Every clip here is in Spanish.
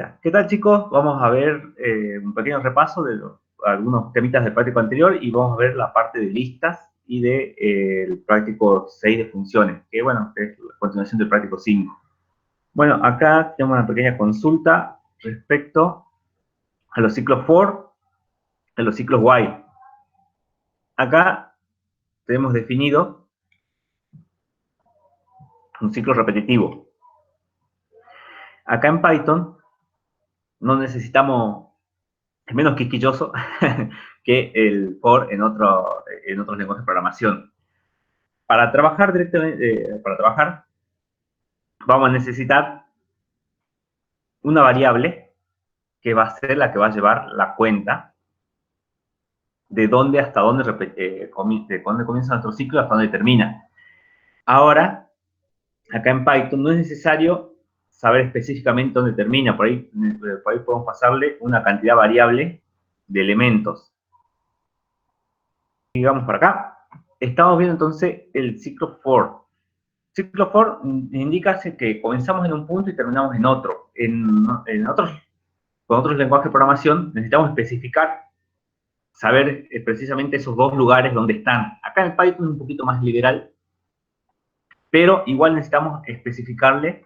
está. ¿Qué tal, chicos? Vamos a ver un pequeño repaso de algunos temitas del práctico anterior y vamos a ver la parte de listas y del práctico 6 de funciones, que bueno, es la continuación del práctico 5. Bueno, acá tenemos una pequeña consulta respecto a los ciclos for, a los ciclos while. Acá tenemos definido un ciclo repetitivo. Acá en Python no necesitamos, es menos quisquilloso que el for en otros lenguajes de programación. Para trabajar directamente, vamos a necesitar una variable que va a ser la que va a llevar la cuenta de dónde hasta dónde, de dónde comienza nuestro ciclo hasta dónde termina. Ahora, acá en Python no es necesario saber específicamente dónde termina, por ahí podemos pasarle una cantidad variable de elementos. Digamos por acá, estamos viendo entonces el ciclo for. Ciclo for indica que comenzamos en un punto y terminamos en otro. Con otros lenguajes de programación necesitamos especificar, saber precisamente esos dos lugares donde están. Acá en Python es un poquito más liberal, pero igual necesitamos especificarle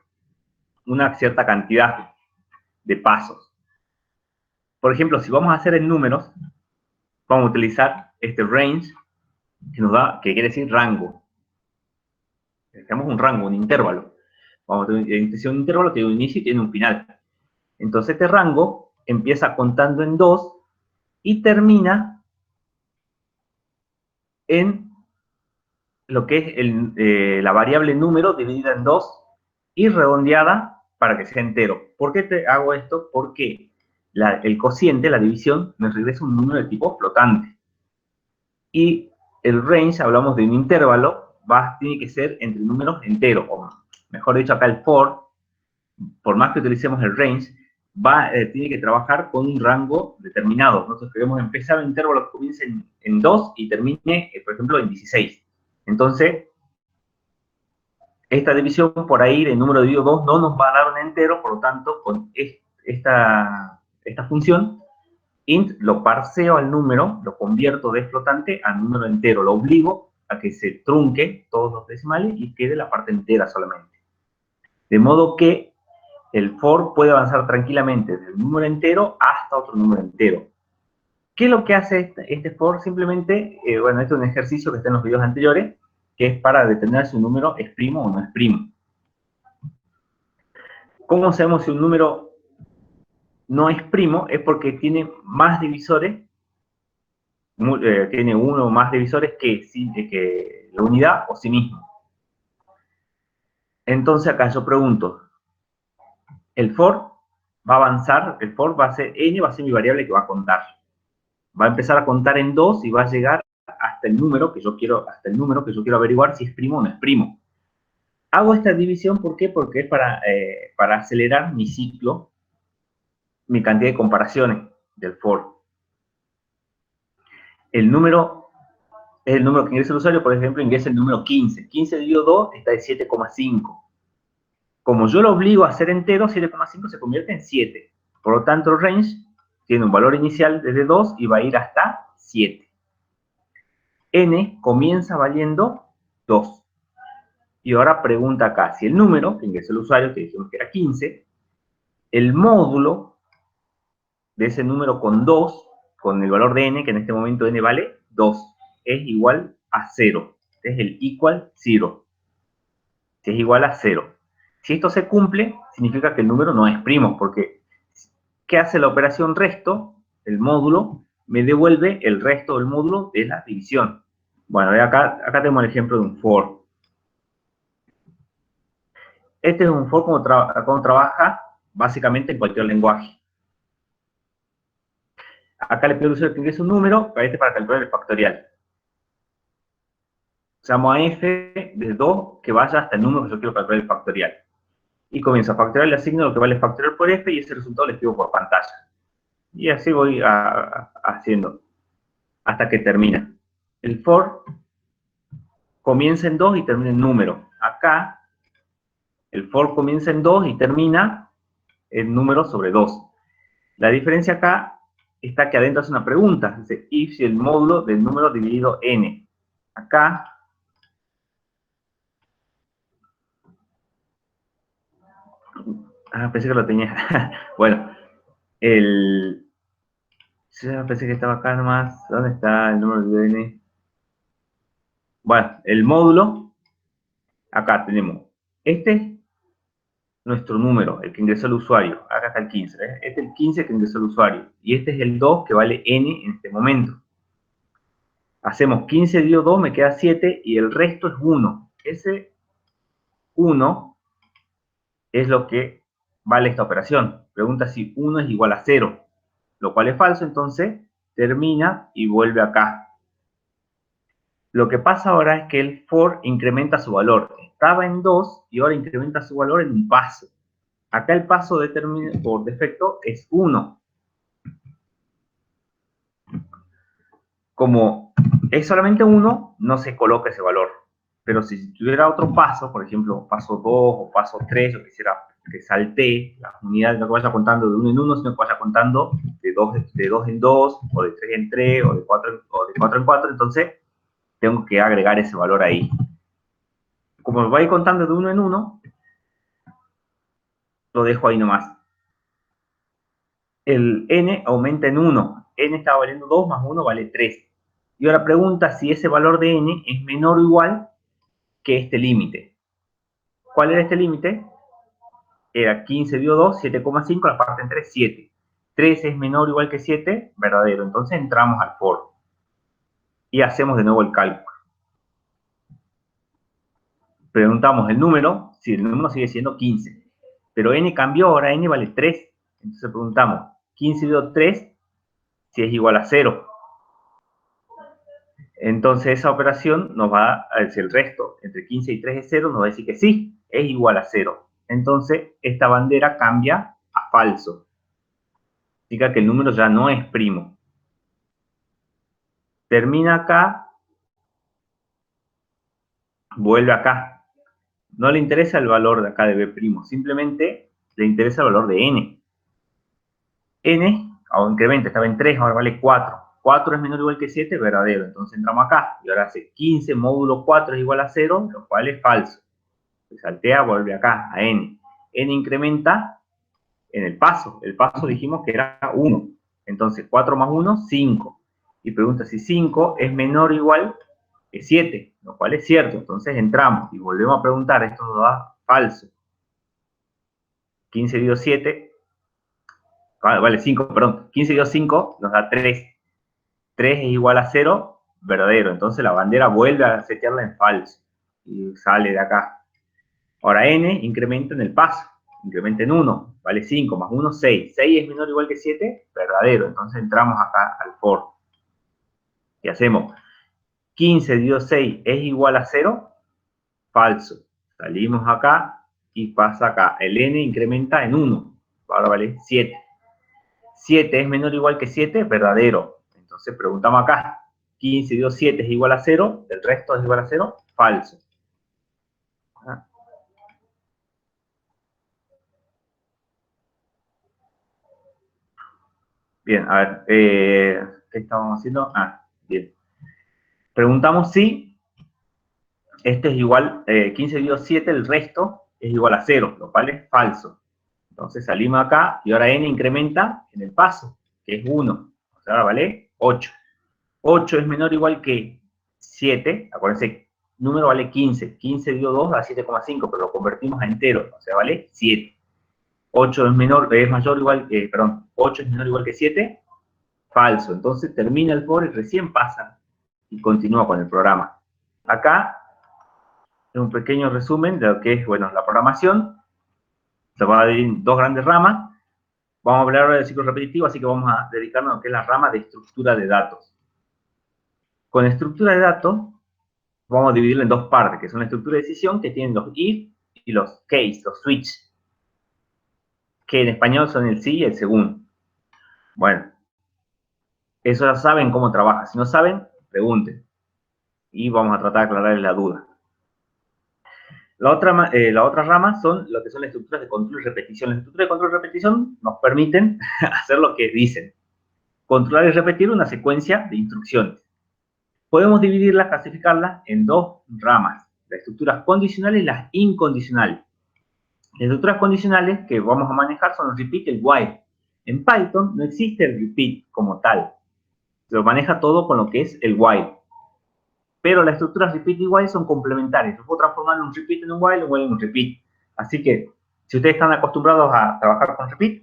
una cierta cantidad de pasos. Por ejemplo, si vamos a hacer en números, vamos a utilizar este range, que quiere decir rango. Necesitamos un rango, un intervalo. Vamos a tener un intervalo que tiene un inicio y tiene un final. Entonces este rango empieza contando en 2 y termina en lo que es la variable número dividida en 2 y redondeada para que sea entero. ¿Por qué te hago esto? Porque el cociente, la división, me regresa un número de tipo flotante. Y el range, hablamos de un intervalo, tiene que ser entre números enteros, o mejor dicho, acá el for, por más que utilicemos el range, tiene que trabajar con un rango determinado. Nosotros queremos empezar un intervalo que comience en 2 y termine, por ejemplo, en 16. Entonces, esta división por ahí de número dividido 2 no nos va a dar un entero, por lo tanto, con esta función, int lo parseo al número, lo convierto de flotante a número entero, lo obligo a que se trunque todos los decimales y quede la parte entera solamente. De modo que el for puede avanzar tranquilamente del número entero hasta otro número entero. ¿Qué es lo que hace este for? Simplemente, bueno, este es un ejercicio que está en los videos anteriores, que es para determinar si un número es primo o no es primo. ¿Cómo sabemos si un número no es primo? Es porque tiene más divisores, tiene uno o más divisores que la unidad o sí mismo. Entonces acá yo pregunto, el for va a avanzar, el for va a ser, n va a ser mi variable que va a contar. Va a empezar a contar en 2 y va a llegar hasta el número que yo quiero averiguar si es primo o no es primo. Hago esta división, ¿por qué? Porque es para acelerar mi ciclo, mi cantidad de comparaciones del for. El número es el número que ingresa el usuario, por ejemplo, ingresa el número 15. 15 dividido 2 está de 7,5. Como yo lo obligo a ser entero, 7,5 se convierte en 7. Por lo tanto, el range tiene un valor inicial desde 2 y va a ir hasta 7. N comienza valiendo 2. Y ahora pregunta acá, si el número que ingresó el usuario, que dijimos que era 15, el módulo de ese número con 2, con el valor de n, que en este momento n vale 2, es igual a 0. Es el equal 0. Si es igual a 0. Si esto se cumple, significa que el número no es primo, porque ¿qué hace la operación resto? El módulo me devuelve el resto del módulo de la división. Bueno, acá tenemos el ejemplo de un for. Este es un for como trabaja básicamente en cualquier lenguaje. Acá le pido al usuario que ingrese un número, para calcular el factorial. Llamo a f de 2 que vaya hasta el número que yo quiero calcular el factorial. Y comienzo a factorar, le asigno lo que vale factorial por f y ese resultado le escribo por pantalla. Y así voy haciendo hasta que termina. El for comienza en 2 y termina en número. Acá, el for comienza en 2 y termina el número sobre 2. La diferencia acá está que adentro hace una pregunta. Dice, if si el módulo del número dividido n. Acá, pensé que lo tenía. Bueno, pensé que estaba acá nomás. ¿Dónde está el número dividido n? Bueno, el módulo, acá tenemos. Este es nuestro número, el que ingresó el usuario. Acá está el 15. ¿ves? Este es el 15 que ingresó el usuario. Y este es el 2 que vale n en este momento. Hacemos 15 dividido 2, me queda 7 y el resto es 1. Ese 1 es lo que vale esta operación. Pregunta si 1 es igual a 0, lo cual es falso, entonces termina y vuelve acá. Lo que pasa ahora es que el for incrementa su valor. Estaba en 2 y ahora incrementa su valor en un paso. Acá el paso por defecto es 1. Como es solamente 1, no se coloca ese valor. Pero si tuviera otro paso, por ejemplo, paso 2 o paso 3, yo quisiera que salte las unidades, no que vaya contando de 1 en 1, sino que vaya contando de 2 en 2, o de 3 en 3, o de 4 en 4, entonces tengo que agregar ese valor ahí. Como me va a ir contando de 1 en 1, lo dejo ahí nomás. El n aumenta en 1. N está valiendo 2 más 1 vale 3. Y ahora pregunta si ese valor de n es menor o igual que este límite. ¿Cuál era este límite? Era 15 dio 2, 7,5, la parte entre 7. 3 es menor o igual que 7, verdadero. Entonces entramos al for. Y hacemos de nuevo el cálculo. Preguntamos el número, si el número sigue siendo 15. Pero n cambió, ahora n vale 3. Entonces preguntamos, 15 dio 3, si es igual a 0. Entonces esa operación nos va a decir el resto, entre 15 y 3 es 0, nos va a decir que sí, es igual a 0. Entonces esta bandera cambia a falso. Significa que el número ya no es primo. Termina acá, vuelve acá. No le interesa el valor de acá de b', simplemente le interesa el valor de n. N, ahora incrementa, estaba en 3, ahora vale 4. 4 es menor o igual que 7, verdadero. Entonces entramos acá y ahora hace 15 módulo 4 es igual a 0, lo cual es falso. Se saltea, vuelve acá a n. N incrementa en el paso. El paso dijimos que era 1. Entonces 4 más 1, 5. Y pregunta si 5 es menor o igual que 7, lo cual es cierto. Entonces entramos y volvemos a preguntar, esto nos da falso. 15 dividido 7, vale 5, perdón. 15 dividido 5 nos da 3. 3 es igual a 0, verdadero. Entonces la bandera vuelve a setearla en falso. Y sale de acá. Ahora n incrementa en el paso. Incrementa en 1. Vale 5 más 1, 6. 6 es menor o igual que 7, verdadero. Entonces entramos acá al for. Y hacemos 15 dividido 6 es igual a 0, falso. Salimos acá y pasa acá. El n incrementa en 1. Ahora vale 7. 7 es menor o igual que 7, verdadero. Entonces preguntamos acá. 15 dividido 7 es igual a 0, el resto es igual a 0, falso. Bien, a ver, ¿qué estábamos haciendo? Bien. Preguntamos si este es igual, 15 dividido 7, el resto es igual a 0, lo cual es falso. Entonces salimos acá y ahora n incrementa en el paso, que es 1. O sea, ahora vale 8. 8 es menor o igual que 7. Acuérdense, número vale 15. 15 dividido 2 da 7,5, pero lo convertimos a entero. O sea, vale 7. 8 es mayor o igual que, perdón, 8 es menor o igual que 7. Falso. Entonces termina el for y recién pasa y continúa con el programa. Acá, es un pequeño resumen de lo que es, bueno, la programación. Se va a dividir en dos grandes ramas. Vamos a hablar ahora del ciclo repetitivo, así que vamos a dedicarnos a lo que es la rama de estructura de datos. Con estructura de datos, vamos a dividirla en dos partes, que son la estructura de decisión, que tienen los if y los case, los switch, que en español son el sí y el según. Bueno, eso ya saben cómo trabaja. Si no saben, pregunten. Y vamos a tratar de aclararles la duda. La otra rama son lo que son las estructuras de control y repetición. Las estructuras de control y repetición nos permiten hacer lo que dicen. Controlar y repetir una secuencia de instrucciones. Podemos dividirlas, clasificarlas en dos ramas. Las estructuras condicionales y las incondicionales. Las estructuras condicionales que vamos a manejar son el repeat y el while. En Python no existe el repeat como tal. Se lo maneja todo con lo que es el while. Pero las estructuras repeat y while son complementarias. Yo puedo transformar un repeat en un while en un repeat. Así que, si ustedes están acostumbrados a trabajar con repeat,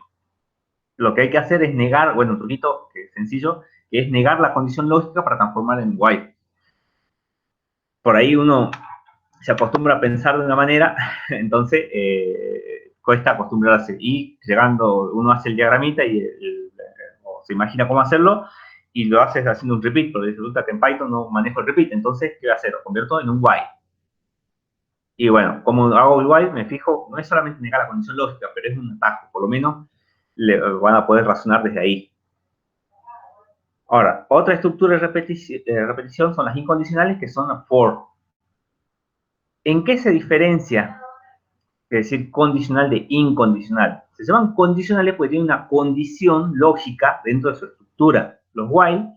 lo que hay que hacer es negar, bueno, un truquito que es sencillo, que es negar la condición lógica para transformar en while. Por ahí uno se acostumbra a pensar de una manera, entonces cuesta acostumbrarse. Y llegando, uno hace el diagramita y o se imagina cómo hacerlo, y lo haces haciendo un repeat, pero resulta que en Python no manejo el repeat, entonces, ¿qué voy a hacer? Lo convierto en un while. Y bueno, como hago el while, me fijo, no es solamente negar la condición lógica, pero es un atajo, por lo menos van a poder razonar desde ahí. Ahora, otra estructura de repetición son las incondicionales, que son las for. ¿En qué se diferencia? Es decir, condicional de incondicional. Se llaman condicionales porque tienen una condición lógica dentro de su estructura. Los while,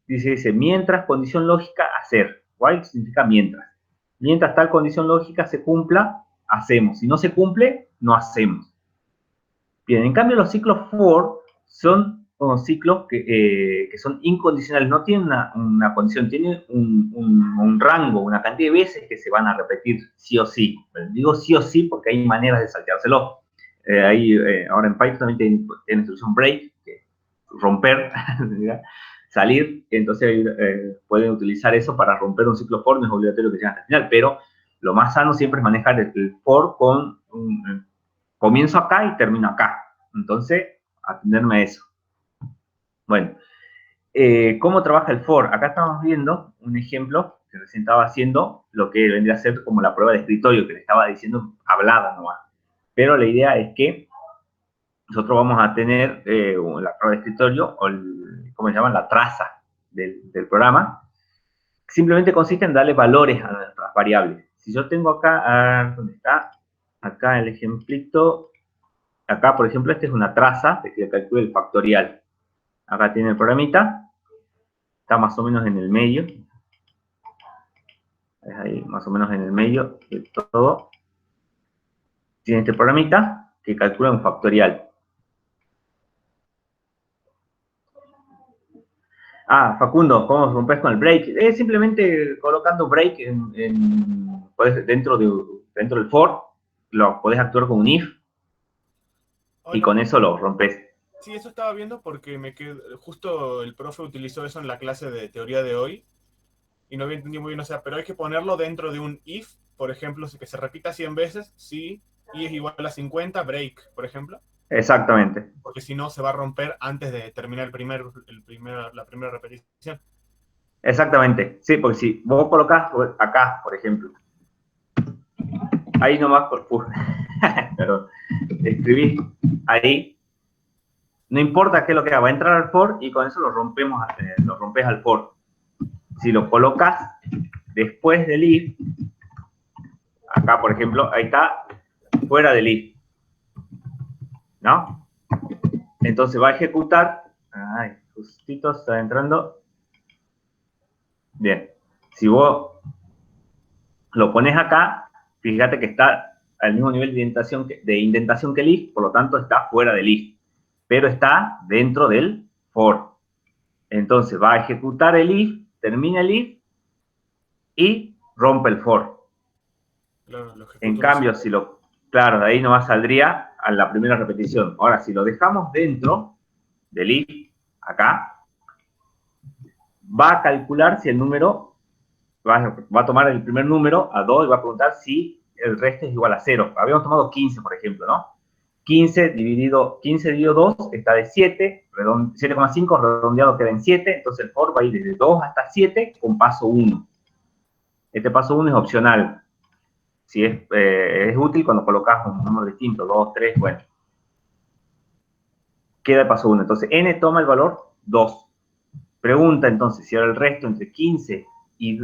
dice, mientras condición lógica, hacer. While significa mientras. Mientras tal condición lógica se cumpla, hacemos. Si no se cumple, no hacemos. Bien, en cambio los ciclos for son unos ciclos que son incondicionales, no tienen una condición, tienen un rango, una cantidad de veces que se van a repetir sí o sí. Digo sí o sí porque hay maneras de salteárselo. Ahora en Python también tiene instrucción break, que romper, salir, entonces pueden utilizar eso para romper un ciclo for, no es obligatorio que llegue hasta el final, pero lo más sano siempre es manejar el for con comienzo acá y termino acá. Entonces, atenderme a eso. Bueno, ¿cómo trabaja el for? Acá estamos viendo un ejemplo que recién estaba haciendo, lo que vendría a ser como la prueba de escritorio, que le estaba diciendo hablada nomás. Pero la idea es que nosotros vamos a tener la prueba de escritorio, o ¿cómo se llama? La traza del programa. Simplemente consiste en darle valores a nuestras variables. Si yo tengo acá, ¿dónde está? Acá el ejemplito. Acá, por ejemplo, esta es una traza de que calcule el factorial. Acá tiene el programita. Está más o menos en el medio. Es ahí, más o menos en el medio de todo. Tiene este programita que calcula un factorial. Ah, Facundo, ¿cómo rompes con el break? Es simplemente colocando break dentro del for. Lo podés actuar con un if. Hola. Y con eso lo rompes. Sí, eso estaba viendo porque justo el profe utilizó eso en la clase de teoría de hoy y no había entendido muy bien, o sea, pero hay que ponerlo dentro de un if, por ejemplo, que se repita 100 veces, si y es igual a 50, break, por ejemplo. Exactamente. Porque si no, se va a romper antes de terminar la primera repetición. Exactamente. Sí, porque si vos colocás acá, por ejemplo, ahí nomás, pero escribís ahí, no importa qué es lo que haga, va a entrar al for y con eso lo rompes al for. Si lo colocas después del if, acá por ejemplo, ahí está, fuera del if, ¿no? Entonces va a ejecutar, ay, justito está entrando, bien, si vos lo pones acá, fíjate que está al mismo nivel de indentación que el if, por lo tanto está fuera del if, pero está dentro del for. Entonces va a ejecutar el if, termina el if y rompe el for. Claro, En cambio, claro, de ahí nomás saldría a la primera repetición. Ahora, si lo dejamos dentro del if, acá, va a calcular si el número, va a tomar el primer número a 2 y va a preguntar si el resto es igual a 0. Habíamos tomado 15, por ejemplo, ¿no? 15 dividido 2 está de 7, 7,5 redondeado queda en 7, entonces el for va a ir desde 2 hasta 7 con paso 1. Este paso 1 es opcional. Si es útil cuando colocas un número distinto, 2, 3, bueno. Queda el paso 1. Entonces, n toma el valor 2. Pregunta entonces si ahora el resto entre 15 y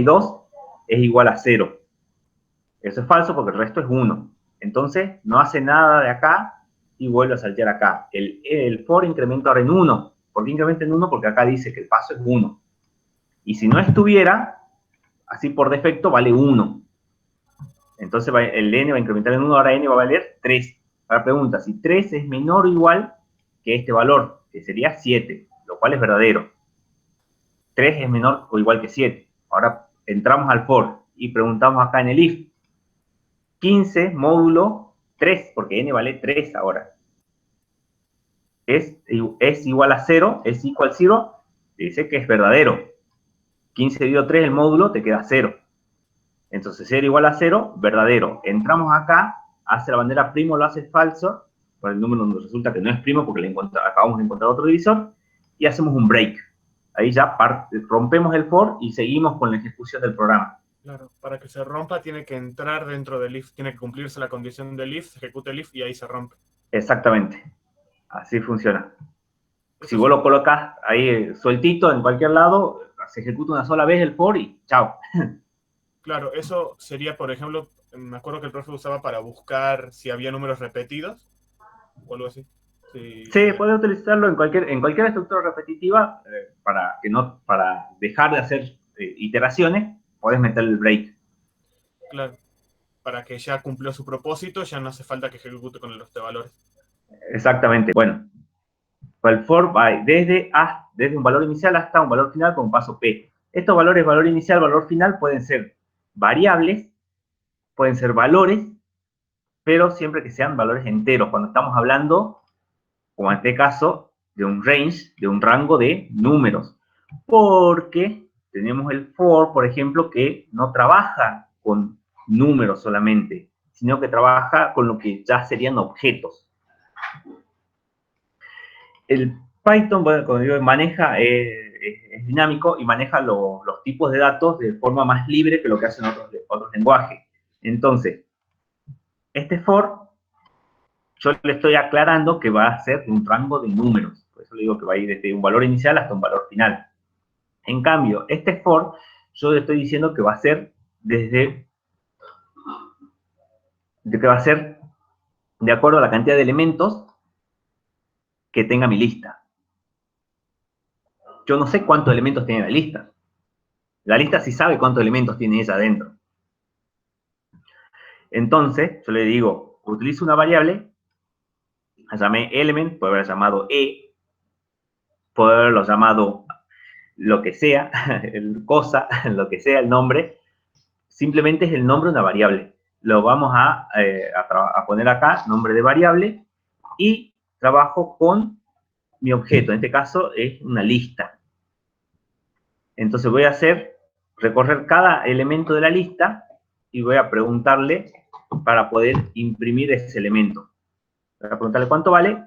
2 es igual a 0. Eso es falso porque el resto es 1. Entonces, no hace nada de acá y vuelve a saltear acá. El for incrementa ahora en 1. ¿Por qué incrementa en 1? Porque acá dice que el paso es 1. Y si no estuviera, así por defecto, vale 1. Entonces el n va a incrementar en 1, ahora n va a valer 3. Ahora pregunta, si 3 es menor o igual que este valor, que sería 7, lo cual es verdadero. 3 es menor o igual que 7. Ahora entramos al for y preguntamos acá en el if. 15 módulo 3, porque n vale 3 ahora. Es igual a 0, es igual a 0, dice que es verdadero. 15 dividido 3, el módulo, te queda 0. Entonces 0 igual a 0, verdadero. Entramos acá, hace la bandera primo, lo hace falso, por el número nos resulta que no es primo porque acabamos de encontrar otro divisor, y hacemos un break. Ahí ya rompemos el for y seguimos con la ejecución del programa. Claro, para que se rompa tiene que entrar dentro del if, tiene que cumplirse la condición del if, se ejecuta el if y ahí se rompe. Exactamente, así funciona. Eso Si vos sí. lo colocas ahí sueltito en cualquier lado, se ejecuta una sola vez el for y chao. Claro, eso sería, por ejemplo, me acuerdo que el profe usaba para buscar si había números repetidos o algo así. Sí, puedes utilizarlo en cualquier estructura repetitiva para dejar de hacer iteraciones, puedes meter el break. Claro, para que ya cumplió su propósito, ya no hace falta que ejecute con los de valores. Exactamente. Bueno, el for va desde un valor inicial hasta un valor final con paso P. Estos valores, valor inicial, valor final, pueden ser variables, pueden ser valores, pero siempre que sean valores enteros. Cuando estamos hablando, como en este caso, de un range, de un rango de números. Porque tenemos el for, por ejemplo, que no trabaja con números solamente, sino que trabaja con lo que ya serían objetos. El Python, bueno, como digo, es dinámico y maneja los tipos de datos de forma más libre que lo que hacen otros lenguajes. Entonces, este for, yo le estoy aclarando que va a ser de un rango de números. Por eso le digo que va a ir desde un valor inicial hasta un valor final. En cambio, este for, yo le estoy diciendo que va a ser de acuerdo a la cantidad de elementos que tenga mi lista. Yo no sé cuántos elementos tiene la lista. La lista sí sabe cuántos elementos tiene ella adentro. Entonces, yo le digo, utilizo una variable, la llamé element, puede haber llamado puede haberlo llamado lo que sea, cosa, lo que sea el nombre, simplemente es el nombre de una variable. Lo vamos a poner acá, nombre de variable, y trabajo con mi objeto, en este caso es una lista. Entonces voy a recorrer cada elemento de la lista y voy a preguntarle para poder imprimir ese elemento. Voy a preguntarle cuánto vale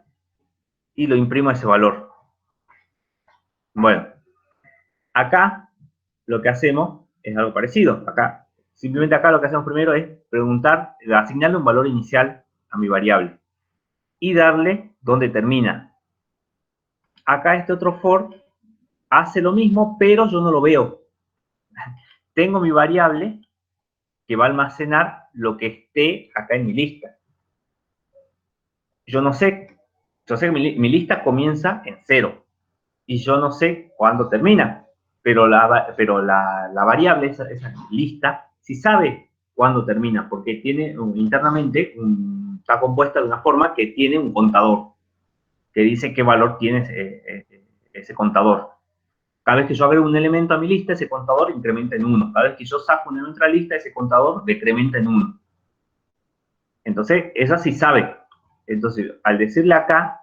y lo imprimo a ese valor. Bueno, acá lo que hacemos es algo parecido. Simplemente acá lo que hacemos primero es asignarle un valor inicial a mi variable y darle dónde termina. Acá este otro for hace lo mismo, pero yo no lo veo. Tengo mi variable que va a almacenar lo que esté acá en mi lista. Yo sé que mi lista comienza en 0 y yo no sé cuándo termina, pero la variable, esa lista, sí sabe cuándo termina, porque tiene internamente, está compuesta de una forma que tiene un contador, que dice qué valor tiene ese contador. Cada vez que yo agrego un elemento a mi lista, ese contador incrementa en 1. Cada vez que yo saco un elemento a la lista, ese contador decrementa en 1. Entonces, esa sí sabe. Entonces, al decirle acá,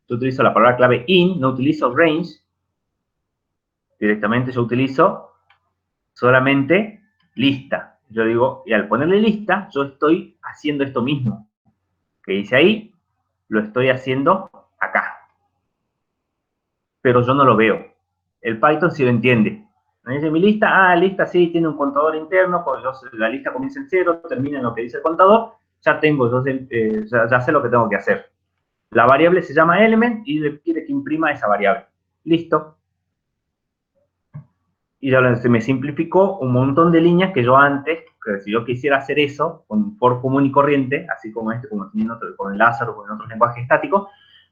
yo utilizo la palabra clave in, no utilizo range. Directamente yo utilizo solamente lista. Yo digo, y al ponerle lista, yo estoy haciendo esto mismo que hice ahí, lo estoy haciendo acá. Pero yo no lo veo. El Python sí lo entiende. Me dice mi lista, lista sí, tiene un contador interno, la lista comienza en 0, termina en lo que dice el contador, ya sé lo que tengo que hacer. La variable se llama element y le quiere que imprima esa variable. Listo. Y ya se me simplificó un montón de líneas que yo antes, que si yo quisiera hacer eso con un for común y corriente, así como este, como teniendo con el Lázaro o con otros lenguajes estáticos,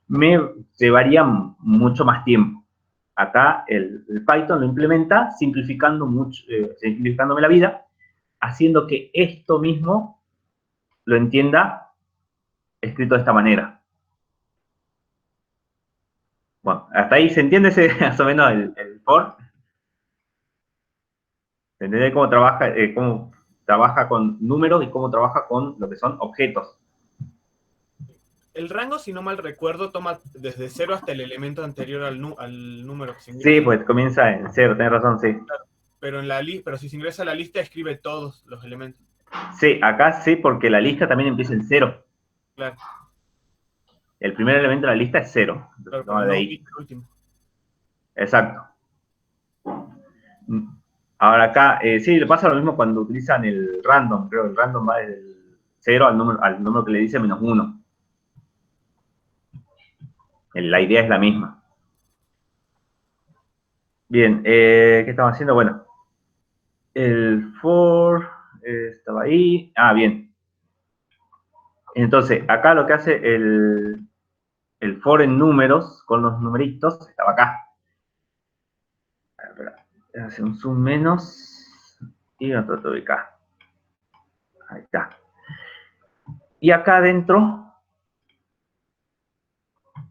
me llevaría mucho más tiempo. Acá el Python lo implementa simplificando mucho, simplificándome la vida, haciendo que esto mismo lo entienda escrito de esta manera. Bueno, hasta ahí se entiende más o menos el for. ¿Se entiende cómo trabaja con números y cómo trabaja con lo que son objetos? El rango, si no mal recuerdo, toma desde 0 hasta el elemento anterior al número que se Sí, ingresa. pues comienza en 0, tenés razón, sí. Claro, pero si se ingresa a la lista, escribe todos los elementos. Sí, acá sí, porque la lista también empieza en 0. Claro, El primer elemento de la lista es 0. claro, Toma pero de no ahí. omite el último. Exacto. Ahora acá, sí, le pasa lo mismo cuando utilizan el random. Creo que el random va desde el 0 al número que le dice menos 1. La idea es la misma. Bien, ¿qué estamos haciendo? Bueno, el for estaba ahí. Ah, bien. Entonces, acá lo que hace el for en números, con los numeritos, estaba acá. Hace un zoom menos y lo trato de acá. Ahí está. Y acá dentro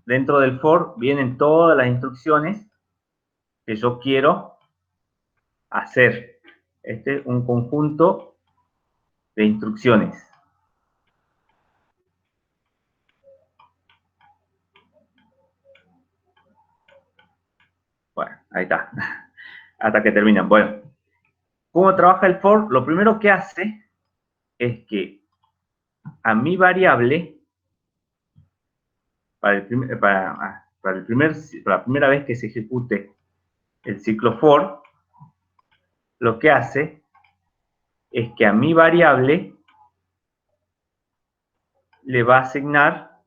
del for, vienen todas las instrucciones que yo quiero hacer. Este es un conjunto de instrucciones. Bueno, ahí está. Hasta que terminan. Bueno, ¿cómo trabaja el for? Lo primero que hace es que a mi variable, para la primera vez que se ejecute el ciclo for, lo que hace es que a mi variable le va a asignar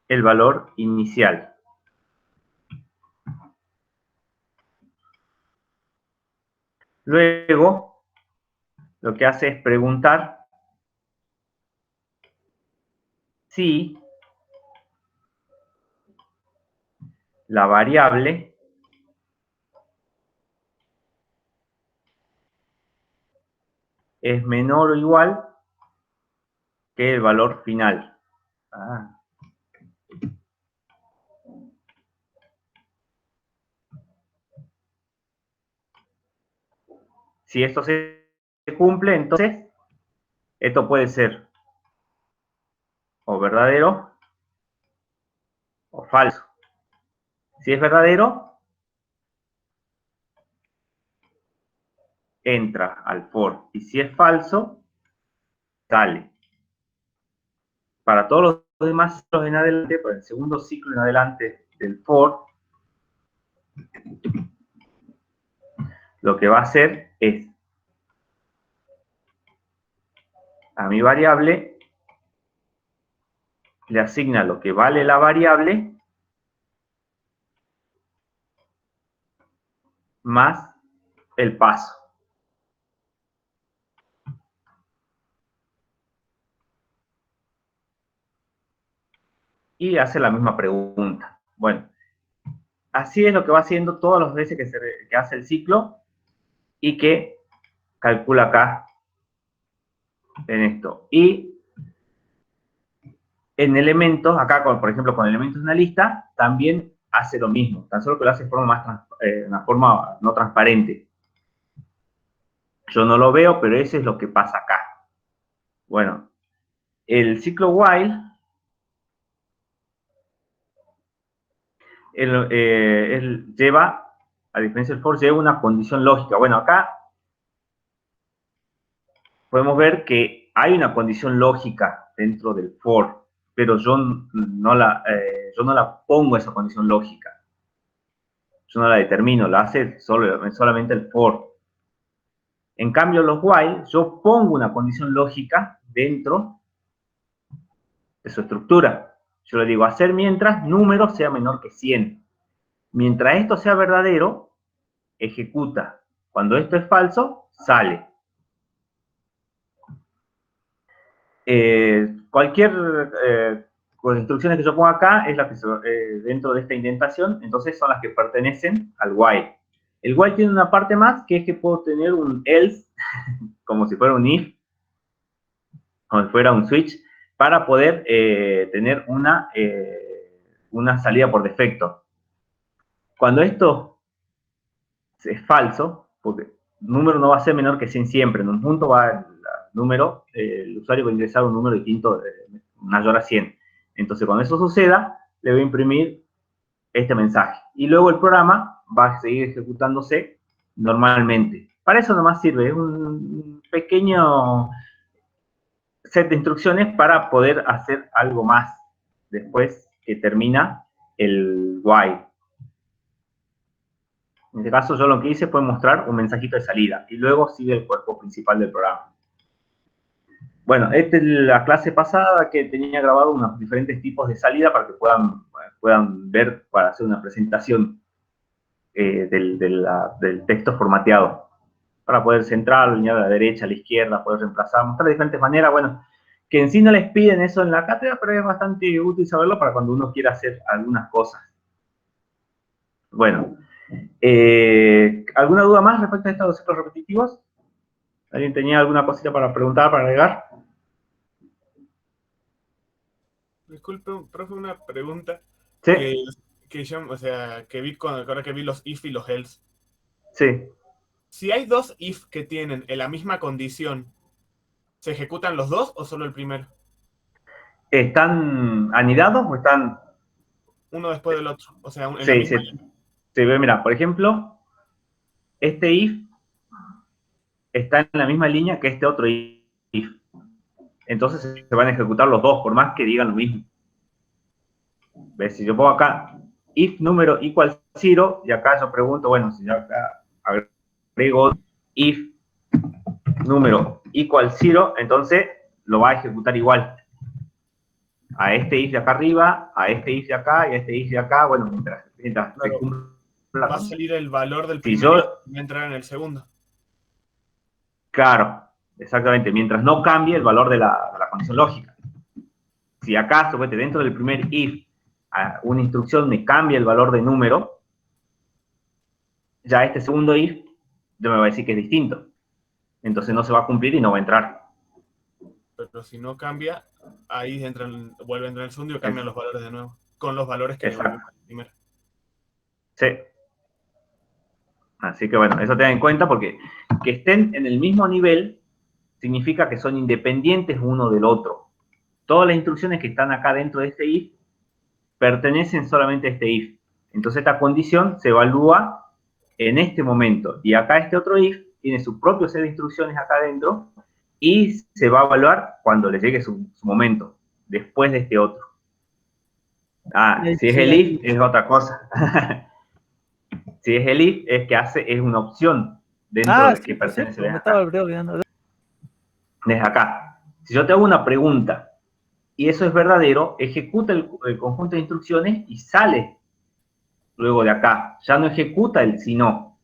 el valor inicial. Luego, lo que hace es preguntar si la variable es menor o igual que el valor final. Ah. Si esto se cumple, entonces esto puede ser o verdadero o falso. Si es verdadero, entra al for. Y si es falso, sale. Para todos los demás ciclos en adelante, para el segundo ciclo en adelante del for, lo que va a hacer es a mi variable le asigna lo que vale la variable más el paso. Y hace la misma pregunta. Bueno, así es lo que va haciendo todas las veces que hace el ciclo y que calcula acá en esto. Y en elementos, acá por ejemplo con elementos de una lista, también hace lo mismo, tan solo que lo hace de una forma no transparente. Yo no lo veo, pero eso es lo que pasa acá. Bueno, el ciclo while él lleva, a diferencia del for, lleva una condición lógica. Bueno, acá podemos ver que hay una condición lógica dentro del for, pero yo no la pongo esa condición lógica. Yo no la determino, la hace solamente el for. En cambio, los while, yo pongo una condición lógica dentro de su estructura. Yo le digo hacer mientras número sea menor que 100. Mientras esto sea verdadero, ejecuta. Cuando esto es falso, sale. Cualquier con instrucciones que yo ponga acá es la que dentro de esta indentación, entonces son las que pertenecen al while. El while tiene una parte más, que es que puedo tener un else, como si fuera un if, como si fuera un switch, para poder tener una salida por defecto. Cuando esto es falso, porque número no va a ser menor que 100 siempre, en un punto va el número, el usuario va a ingresar un número distinto mayor a 100. Entonces, cuando eso suceda, le voy a imprimir este mensaje. Y luego el programa va a seguir ejecutándose normalmente. Para eso nomás sirve, es un pequeño set de instrucciones para poder hacer algo más después que termina el while. En este caso, yo lo que hice fue mostrar un mensajito de salida y luego sigue el cuerpo principal del programa. Bueno, esta es la clase pasada que tenía grabado unos diferentes tipos de salida para que puedan ver para hacer una presentación del texto formateado. Para poder centrar, alinear a la derecha, a la izquierda, poder reemplazar, mostrar de diferentes maneras. Bueno, que en sí no les piden eso en la cátedra, pero es bastante útil saberlo para cuando uno quiera hacer algunas cosas. Bueno, ¿alguna duda más respecto a estos ciclos repetitivos? ¿Alguien tenía alguna cosita para preguntar, para agregar? Disculpe, profe, una pregunta. Sí. Que yo, o sea, que vi ahora que vi los if y los else. Sí. Si hay dos if que tienen en la misma condición, ¿se ejecutan los dos o solo el primero? ¿Están anidados o están...? Uno después del otro, o sea, en la Sí, misma sí. Sí, mira, por ejemplo, este if está en la misma línea que este otro if. Entonces se van a ejecutar los dos, por más que digan lo mismo. ¿Ves? Si yo pongo acá if número igual 0, y acá yo pregunto, bueno, si yo acá agrego if número igual 0, entonces lo va a ejecutar igual. A este if de acá arriba, a este if de acá y a este if de acá, bueno, mientras claro, se cumpla. va a salir el valor del si primer if y va a entrar en el segundo. Claro, exactamente, mientras no cambie el valor de la condición lógica. Si acá, suponete, dentro del primer if, una instrucción me cambia el valor de número, ya este segundo if ya me va a decir que es distinto. Entonces no se va a cumplir y no va a entrar. Pero si no cambia, ahí vuelve a entrar el segundo y cambian los valores de nuevo. Con los valores que devolvió el primero. Sí. Así que bueno, eso tengan en cuenta porque que estén en el mismo nivel significa que son independientes uno del otro. Todas las instrucciones que están acá dentro de este if pertenecen solamente a este if. Entonces esta condición se evalúa en este momento. Y acá este otro if tiene su propio set de instrucciones acá adentro y se va a evaluar cuando le llegue su momento, después de este otro. Si es el if, es otra cosa. Si es el if, es que es una opción dentro de que pertenece desde acá. Desde acá. Si yo te hago una pregunta y eso es verdadero, ejecuta el conjunto de instrucciones y sale luego de acá. Ya no ejecuta el si no.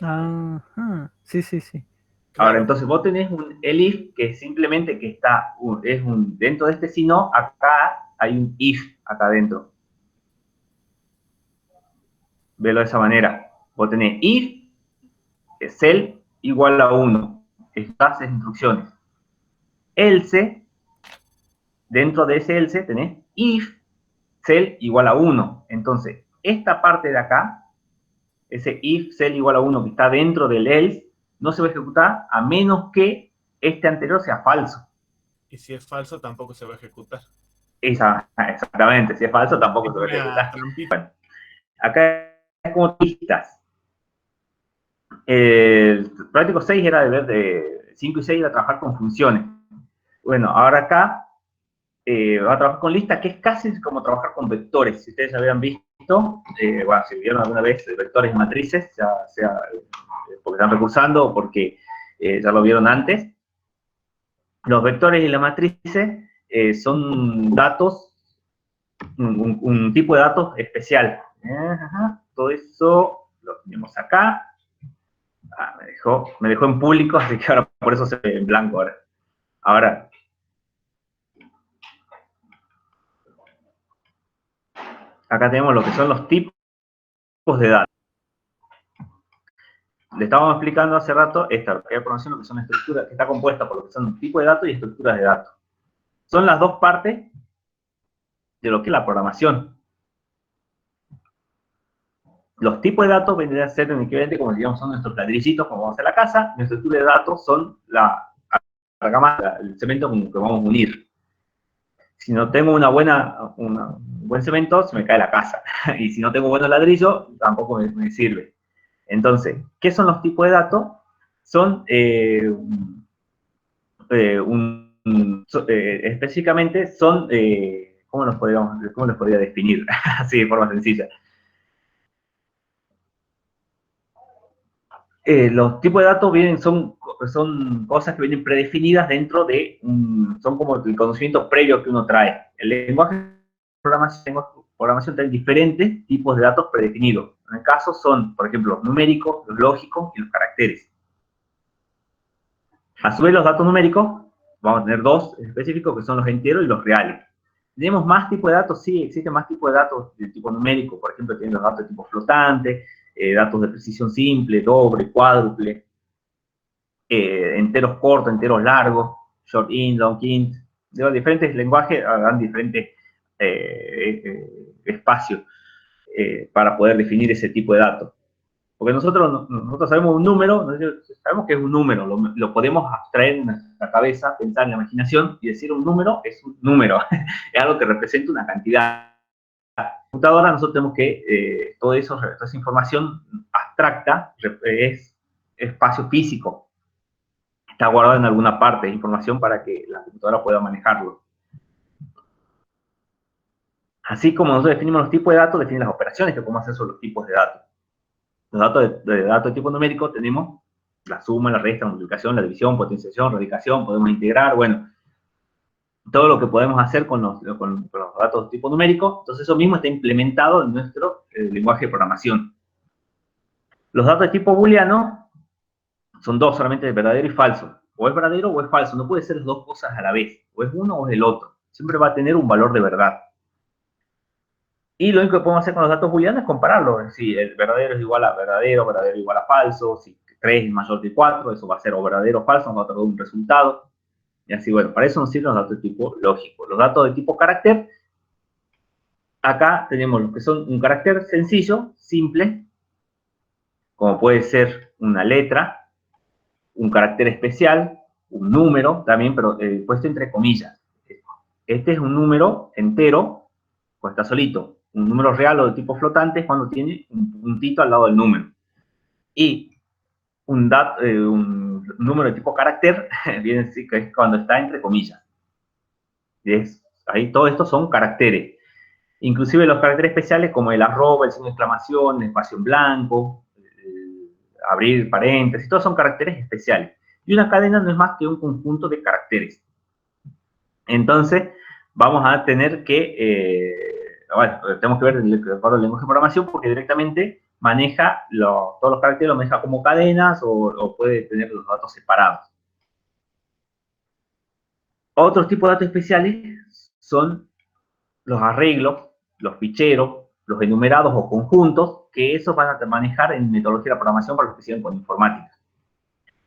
Ajá. Sí. Ahora, entonces vos tenés un elif que simplemente que está, dentro de este si no, acá hay un if acá adentro. Velo de esa manera. Vos tenés if, cell igual a 1. Estas instrucciones. Else, dentro de ese else tenés if, cell igual a 1. Entonces, esta parte de acá, ese if, cell igual a 1 que está dentro del else, no se va a ejecutar a menos que este anterior sea falso. Y si es falso, tampoco se va a ejecutar. Exactamente, si es falso, tampoco se va a ejecutar. Bueno, acá es como listas. El práctico 6 era de 5 y 6 era trabajar con funciones. Bueno, ahora acá va a trabajar con listas, que es casi como trabajar con vectores. Si ustedes habían visto, bueno, si vieron alguna vez vectores y matrices, ya sea porque están recursando o porque ya lo vieron antes. Los vectores y las matrices son datos, un tipo de datos especial. Todo eso lo tenemos acá. Me dejó en público, así que ahora por eso se ve en blanco ahora. Ahora, acá tenemos lo que son los tipos de datos. Le estábamos explicando hace rato esta programación, lo que son estructuras, que está compuesta por lo que son tipos de datos y estructuras de datos. Son las dos partes de lo que es la programación. Los tipos de datos vendrían a ser un equivalente, como digamos, son nuestros ladrillitos, como vamos a hacer la casa. Nuestra estructura de datos son el cemento con que vamos a unir. Si no tengo un buen cemento, se me cae la casa. Y si no tengo buenos ladrillos, tampoco me sirve. Entonces, ¿qué son los tipos de datos? Son, específicamente, son, ¿cómo los podría definir? Así de forma sencilla. Los tipos de datos son cosas que vienen predefinidas dentro de son como el conocimiento previo que uno trae. El lenguaje de programación tiene diferentes tipos de datos predefinidos. En el caso son, por ejemplo, los numéricos, los lógicos y los caracteres. A su vez, los datos numéricos, vamos a tener dos específicos que son los enteros y los reales. ¿Tenemos más tipos de datos? Sí, existen más tipos de datos de tipo numérico. Por ejemplo, tienen los datos de tipo flotante, datos de precisión simple, doble, cuádruple, enteros cortos, enteros largos, short int, long int. Los diferentes lenguajes dan diferentes espacios para poder definir ese tipo de datos. Porque nosotros sabemos un número, sabemos que es un número, lo podemos abstraer en nuestra cabeza, pensar en la imaginación y decir un número es un número, es algo que representa una cantidad. En la computadora nosotros tenemos que, toda esa información abstracta es espacio físico, está guardado en alguna parte de información para que la computadora pueda manejarlo. Así como nosotros definimos los tipos de datos, definimos las operaciones que podemos hacer sobre los tipos de datos. Los datos de datos de tipo numérico tenemos la suma, la resta, la multiplicación, la división, potenciación, radicación, podemos integrar, bueno, todo lo que podemos hacer con los datos de tipo numérico, entonces eso mismo está implementado en nuestro lenguaje de programación. Los datos de tipo booleano son dos, solamente verdadero y falso. O es verdadero o es falso, no puede ser las dos cosas a la vez, o es uno o es el otro. Siempre va a tener un valor de verdad. Y lo único que podemos hacer con los datos booleanos es compararlos. Si el verdadero es igual a verdadero, verdadero igual a falso, si 3 es mayor que 4, eso va a ser o verdadero o falso, nos va a dar un resultado. Y así, bueno, para eso nos sirven los datos de tipo lógico. Los datos de tipo carácter, acá tenemos los que son un carácter sencillo, simple, como puede ser una letra, un carácter especial, un número también, pero puesto entre comillas. Este es un número entero, pues está solito. Un número real o de tipo flotante es cuando tiene un puntito al lado del número. Y un número de tipo carácter viene a decir que es cuando está entre comillas. Ahí todo esto son caracteres. Inclusive los caracteres especiales como el arroba, el signo de exclamación, el espacio en blanco, abrir paréntesis, todos son caracteres especiales. Y una cadena no es más que un conjunto de caracteres. Entonces, vamos a tener que, bueno, tenemos que ver el lenguaje de programación porque directamente maneja todos los caracteres, los maneja como cadenas o puede tener los datos separados. Otros tipos de datos especiales son los arreglos, los ficheros, los enumerados o conjuntos, que esos van a manejar en metodología de la programación para los que siguen con informática.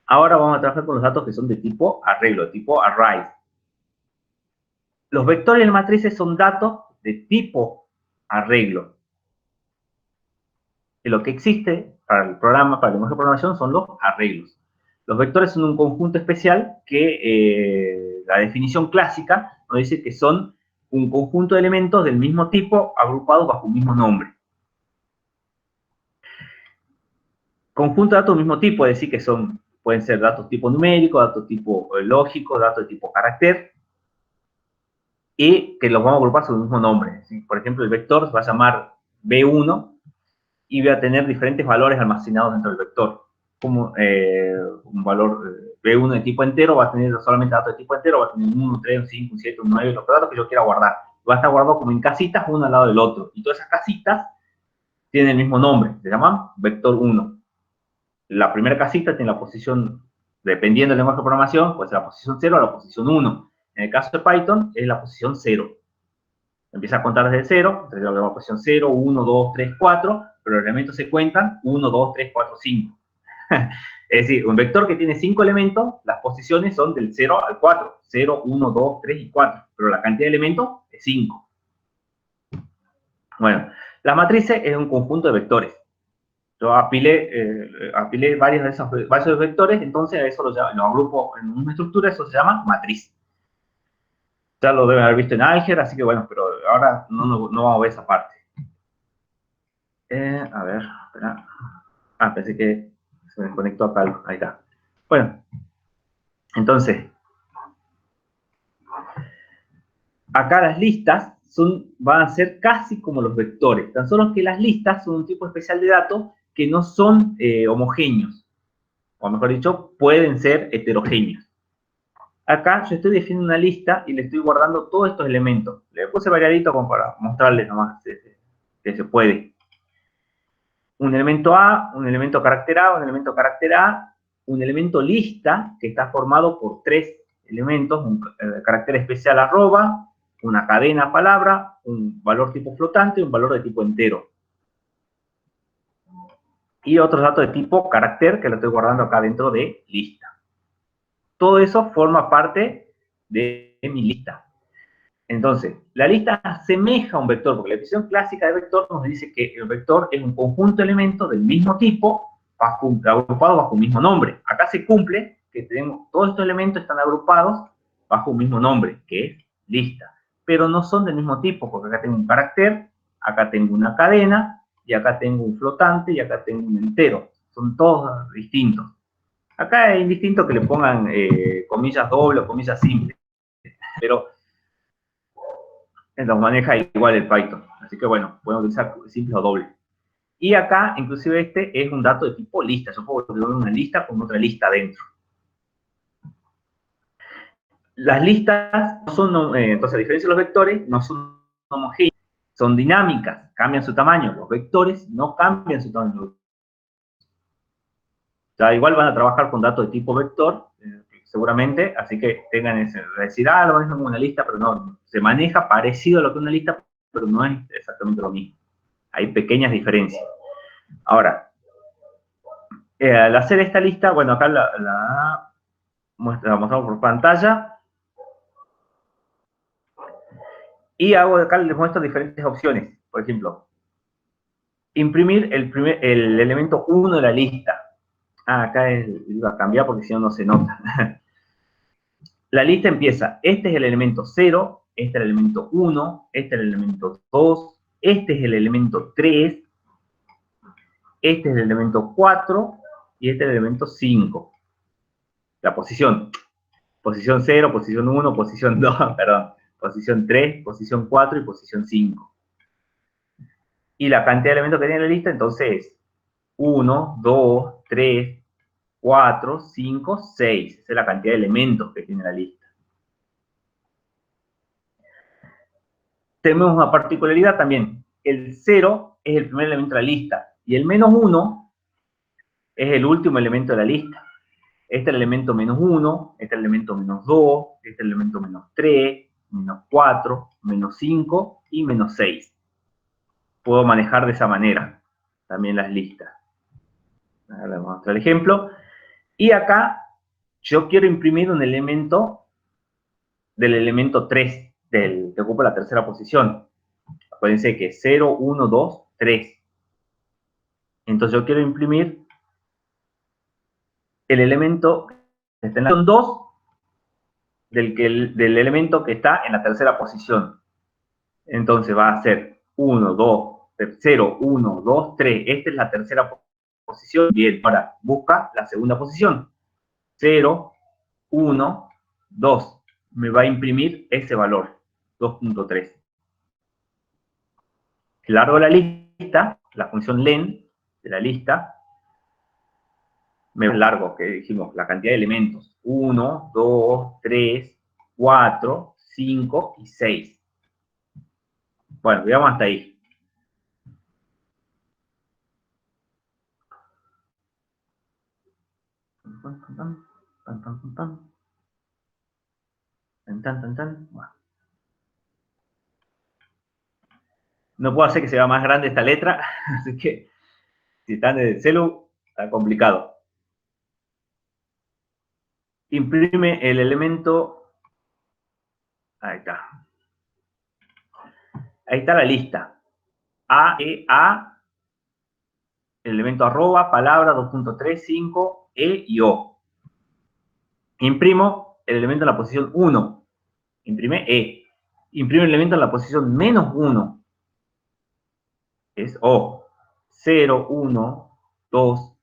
Ahora vamos a trabajar con los datos que son de tipo arreglo, de tipo arrays. Los vectores y las matrices son datos de tipo arreglo. Y lo que existe para el programa, para el lenguaje de programación, son los arreglos. Los vectores son un conjunto especial que la definición clásica nos dice que son un conjunto de elementos del mismo tipo agrupados bajo un mismo nombre. Conjunto de datos del mismo tipo, es decir, que pueden ser datos tipo numérico, datos tipo lógico, datos de tipo carácter, y que los vamos a agrupar sobre el mismo nombre. ¿Sí? Por ejemplo, el vector se va a llamar B1 y va a tener diferentes valores almacenados dentro del vector. Como un valor B1 de tipo entero va a tener solamente datos de tipo entero, va a tener un 1, 3, un 5, un 7, un 9, los datos que yo quiera guardar. Va a estar guardado como en casitas, uno al lado del otro. Y todas esas casitas tienen el mismo nombre, se llaman vector 1. La primera casita tiene la posición, dependiendo del lenguaje de programación, pues la posición 0 o la posición 1. En el caso de Python, es la posición 0. Empieza a contar desde 0, entonces la posición 0, 1, 2, 3, 4, pero los elementos se cuentan 1, 2, 3, 4, 5. Es decir, un vector que tiene 5 elementos, las posiciones son del 0 al 4. 0, 1, 2, 3 y 4. Pero la cantidad de elementos es 5. Bueno, las matrices es un conjunto de vectores. Yo apilé varios vectores, entonces a eso lo agrupo en una estructura, eso se llama matriz. Ya lo deben haber visto en álgebra, así que bueno, pero ahora no vamos a ver esa parte. A ver, espera. Pensé que se me conectó acá algo. Ahí está. Bueno, entonces, acá las listas van a ser casi como los vectores. Tan solo que las listas son un tipo especial de datos que no son homogéneos. O mejor dicho, pueden ser heterogéneos. Acá yo estoy definiendo una lista y le estoy guardando todos estos elementos. Le puse variadito como para mostrarles nomás que se puede. Un elemento A, un elemento carácter A, un elemento carácter A, un elemento lista que está formado por 3 elementos, un carácter especial arroba, una cadena palabra, un valor tipo flotante y un valor de tipo entero. Y otros datos de tipo carácter que lo estoy guardando acá dentro de lista. Todo eso forma parte de mi lista. Entonces, la lista asemeja a un vector, porque la definición clásica de vector nos dice que el vector es un conjunto de elementos del mismo tipo, agrupados bajo un mismo nombre. Acá se cumple que tenemos, todos estos elementos están agrupados bajo un mismo nombre, que es lista. Pero no son del mismo tipo, porque acá tengo un carácter, acá tengo una cadena, y acá tengo un flotante, y acá tengo un entero. Son todos distintos. Acá es indistinto que le pongan comillas dobles o comillas simples, pero los maneja igual el Python. Así que bueno, podemos utilizar simple o doble. Y acá, inclusive este es un dato de tipo lista. Yo puedo tener una lista con otra lista dentro. Las listas no son, entonces a diferencia de los vectores, no son homogéneas, son dinámicas, cambian su tamaño. Los vectores no cambian su tamaño. O sea, igual van a trabajar con datos de tipo vector, seguramente, así que tengan ese, decir, lo mismo como una lista, pero no, se maneja parecido a lo que es una lista, pero no es exactamente lo mismo. Hay pequeñas diferencias. Ahora, al hacer esta lista, bueno, acá la mostramos por pantalla, y acá les muestro diferentes opciones. Por ejemplo, imprimir el elemento 1 de la lista. Acá iba a cambiar porque si no, no se nota. La lista empieza, este es el elemento 0, este es el elemento 1, este es el elemento 2, este es el elemento 3, este es el elemento 4 y este es el elemento 5. La posición. Posición 0, posición 1, posición 2, perdón. Posición 3, posición 4 y posición 5. Y la cantidad de elementos que tiene la lista, entonces, es 1, 2, 3, 4, 5, 6. Esa es la cantidad de elementos que tiene la lista. Tenemos una particularidad también. El 0 es el primer elemento de la lista y el menos 1 es el último elemento de la lista. Este es el elemento menos 1, este es el elemento menos 2, este es el elemento menos 3, menos 4, menos 5 y menos 6. Puedo manejar de esa manera también las listas. Ahora vamos a mostrar el ejemplo. Y acá yo quiero imprimir un elemento del elemento 3, que ocupa la tercera posición. Acuérdense que 0, 1, 2, 3. Entonces yo quiero imprimir el elemento que está en la posición 2 del elemento que está en la tercera posición. Entonces va a ser 1, 2, 0, 1, 2, 3. Esta es la tercera posición. Bien, ahora busca la segunda posición. 0, 1, 2. Me va a imprimir ese valor, 2.3. Largo la lista, la función len de la lista, me largo, que dijimos, la cantidad de elementos. 1, 2, 3, 4, 5 y 6. Bueno, veamos hasta ahí. Bueno. No puedo hacer que sea más grande esta letra, así que si están en el celu, está complicado. Imprime el elemento. Ahí está. Ahí está la lista. A, el elemento arroba, palabra, 2.35, E y O. Imprimo el elemento en la posición 1. Imprime E. Imprime el elemento en la posición menos 1. Es O. 0, 1, 2,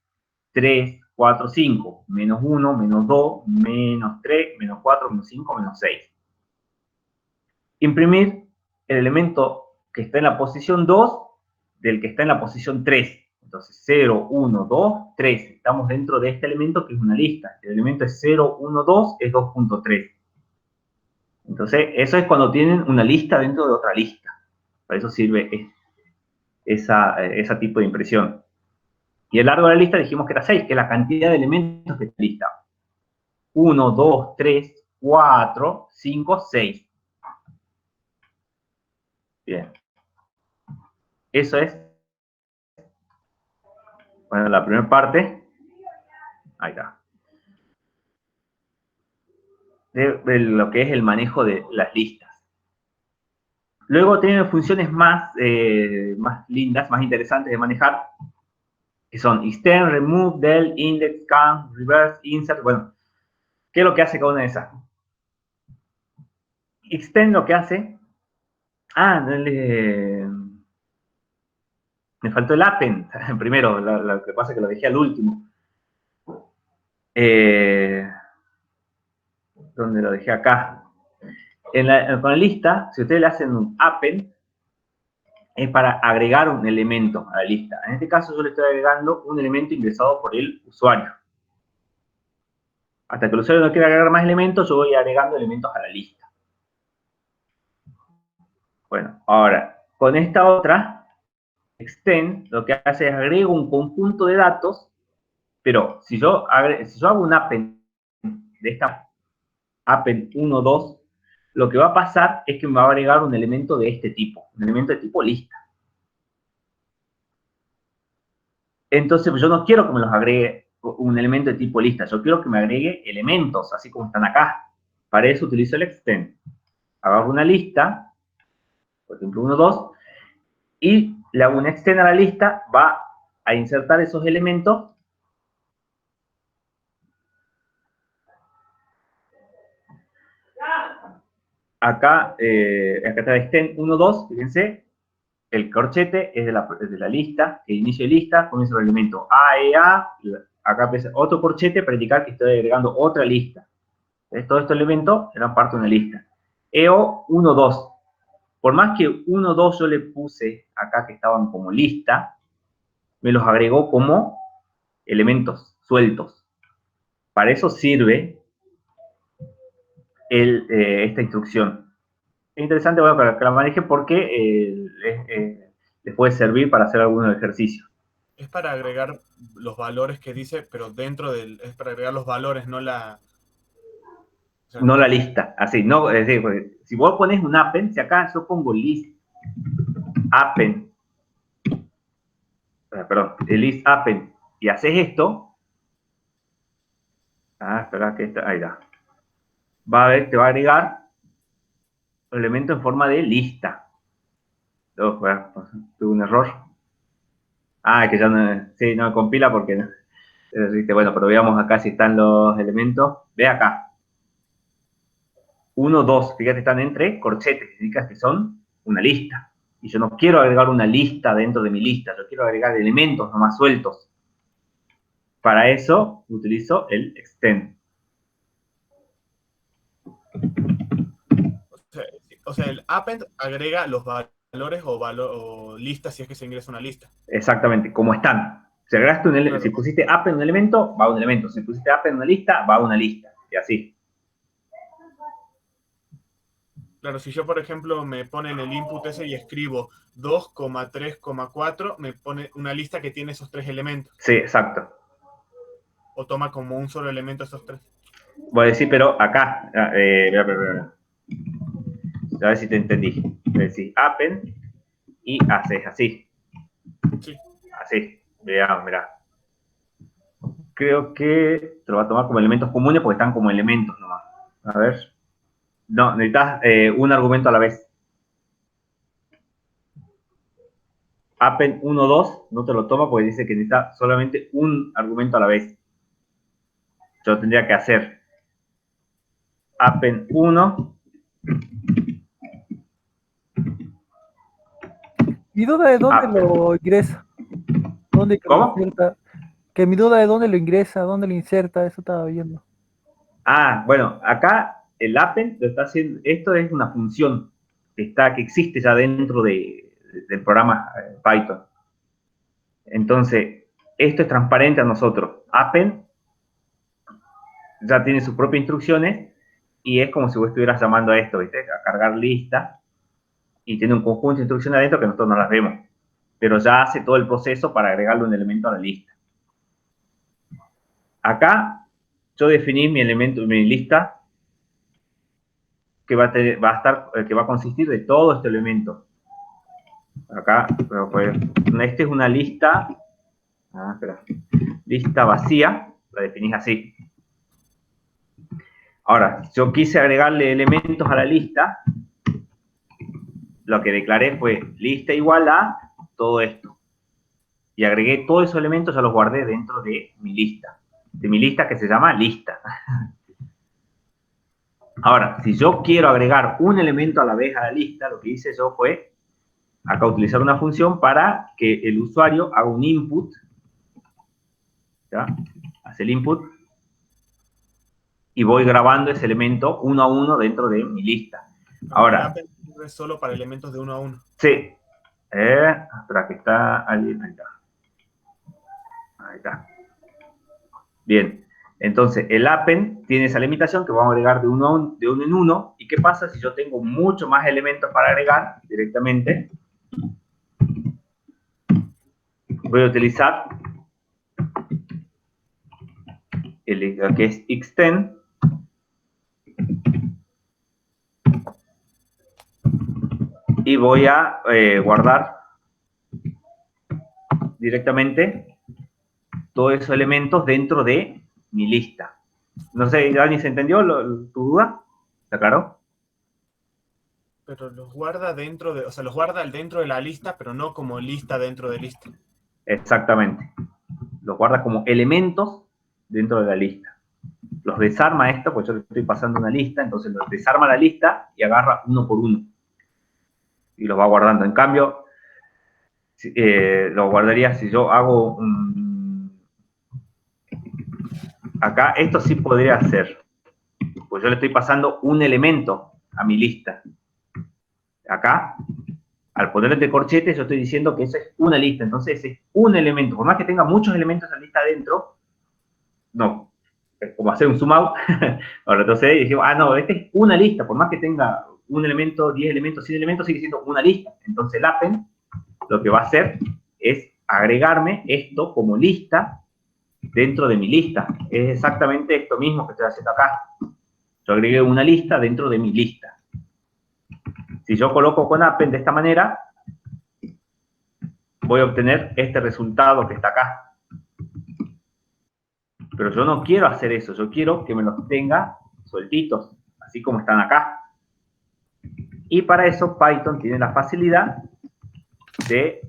3, 4, 5. Menos 1, menos 2, menos 3, menos 4, menos 5, menos 6. Imprimir el elemento que está en la posición 2 del que está en la posición 3. Entonces, 0, 1, 2, 3. Estamos dentro de este elemento que es una lista. El elemento es 0, 1, 2, es 2.3. Entonces, eso es cuando tienen una lista dentro de otra lista. Para eso sirve ese tipo de impresión. Y el largo de la lista dijimos que era 6, que es la cantidad de elementos de esta lista. 1, 2, 3, 4, 5, 6. Bien. Eso es, bueno, la primera parte. Ahí está. De lo que es el manejo de las listas. Luego tiene funciones más lindas, más interesantes de manejar, que son extend, remove, del, index, count, reverse, insert. Bueno, ¿qué es lo que hace cada una de esas? Extend lo que hace... me faltó el append primero, lo que pasa es que lo dejé al último. ¿Dónde lo dejé? Acá. Con la lista, si ustedes le hacen un append, es para agregar un elemento a la lista. En este caso yo le estoy agregando un elemento ingresado por el usuario. Hasta que el usuario no quiera agregar más elementos, yo voy agregando elementos a la lista. Bueno, ahora, con esta otra, extend, lo que hace es agrego un conjunto de datos, pero si yo hago un append de esta append 1, 2, lo que va a pasar es que me va a agregar un elemento de este tipo, un elemento de tipo lista. Entonces, yo no quiero que me los agregue un elemento de tipo lista, yo quiero que me agregue elementos, así como están acá. Para eso utilizo el extend. Agarro una lista, por ejemplo 1, 2, y le hago un extend a la lista, va a insertar esos elementos. Acá está extend 1, 2, fíjense, el corchete es de la lista, el inicio de lista, comienzo el elemento A. Acá aparece otro corchete para indicar que estoy agregando otra lista. Todos estos elementos eran parte de una lista. EO 1, 2. Por más que 1, 2 yo le puse acá que estaban como lista, me los agregó como elementos sueltos. Para eso sirve esta instrucción. Es interesante, bueno, que la maneje porque les puede servir para hacer algunos ejercicios. Es para agregar los valores que dice, pero dentro del... Es para agregar los valores, no la... O sea, no la lista, así, no, es decir, si vos pones un append, si acá yo pongo list append, perdón, el list append, y haces esto, espera que ahí está, va a ver, te va a agregar un elemento en forma de lista. Bueno, tuve un error. Que ya no, sí, no compila porque no. Bueno, pero veamos acá si están los elementos. Ve acá. 1, 2, fíjate, están entre corchetes, significa que son una lista. Y yo no quiero agregar una lista dentro de mi lista, yo quiero agregar elementos nomás sueltos. Para eso utilizo el extend. O sea, el append agrega los valores o listas si es que se ingresa una lista. Exactamente, como están. Si agregaste claro. Si pusiste append un elemento, va un elemento. Si pusiste append una lista, va una lista. Y así. Claro, si yo, por ejemplo, me pone en el input ese y escribo 2,3,4, me pone una lista que tiene esos tres elementos. Sí, exacto. ¿O toma como un solo elemento esos tres? Voy a decir, pero acá, a ver si te entendí. Decís append y haces así. Sí. Así. Veamos, mirá. Creo que te lo va a tomar como elementos comunes porque están como elementos nomás. A ver. No, necesitas un argumento a la vez. Append 1, 2 no te lo toma porque dice que necesita solamente un argumento a la vez. Yo tendría que hacer append 1. Mi duda de dónde Append. lo ingresa, dónde que lo ¿Cómo? inserta. Que mi duda de dónde lo ingresa, dónde lo inserta, eso estaba viendo. Ah, bueno, acá el append lo está haciendo. Esto es una función que existe ya dentro del programa Python. Entonces, esto es transparente a nosotros. Append ya tiene sus propias instrucciones y es como si vos estuvieras llamando a esto, ¿viste? A cargar lista y tiene un conjunto de instrucciones adentro que nosotros no las vemos. Pero ya hace todo el proceso para agregarle un elemento a la lista. Acá yo definí mi elemento, mi lista que va a consistir de todo este elemento. Acá, pues, esta es una lista, lista vacía, la definís así. Ahora, si yo quise agregarle elementos a la lista, lo que declaré fue lista igual a todo esto. Y agregué todos esos elementos, ya los guardé dentro de mi lista que se llama lista. Ahora, si yo quiero agregar un elemento a la vez a la lista, lo que hice yo fue acá utilizar una función para que el usuario haga un input, ¿ya? Hace el input y voy grabando ese elemento uno a uno dentro de mi lista. Ahora, es solo para elementos de uno a uno. Sí. Espera, que está ahí. Ahí está. Ahí está. Bien. Entonces, el append tiene esa limitación que vamos a agregar de uno en uno. ¿Y qué pasa si yo tengo mucho más elementos para agregar directamente? Voy a utilizar el que es extend. Y voy a guardar directamente todos esos elementos dentro de mi lista. No sé, Dani, ¿se entendió tu duda? ¿Está claro? Pero los guarda dentro de, o sea, los guarda dentro de la lista, pero no como lista dentro de lista. Exactamente. Los guarda como elementos dentro de la lista. Los desarma esto, pues yo le estoy pasando una lista, entonces los desarma la lista y agarra uno por uno. Y los va guardando. En cambio, lo guardaría si yo hago acá, esto sí podría hacer. Pues yo le estoy pasando un elemento a mi lista. Acá, al ponerle entre corchetes, yo estoy diciendo que eso es una lista. Entonces, es un elemento. Por más que tenga muchos elementos en la lista adentro, no. Es como hacer un zoom out. Ahora, entonces, decimos, no, esta es una lista. Por más que tenga un elemento, 10 elementos, 100 elementos, sigue siendo una lista. Entonces, el append lo que va a hacer es agregarme esto como lista dentro de mi lista. Es exactamente esto mismo que estoy haciendo acá. Yo agregué una lista dentro de mi lista. Si yo coloco con append de esta manera, voy a obtener este resultado que está acá. Pero yo no quiero hacer eso, yo quiero que me los tenga sueltitos, así como están acá. Y para eso Python tiene la facilidad de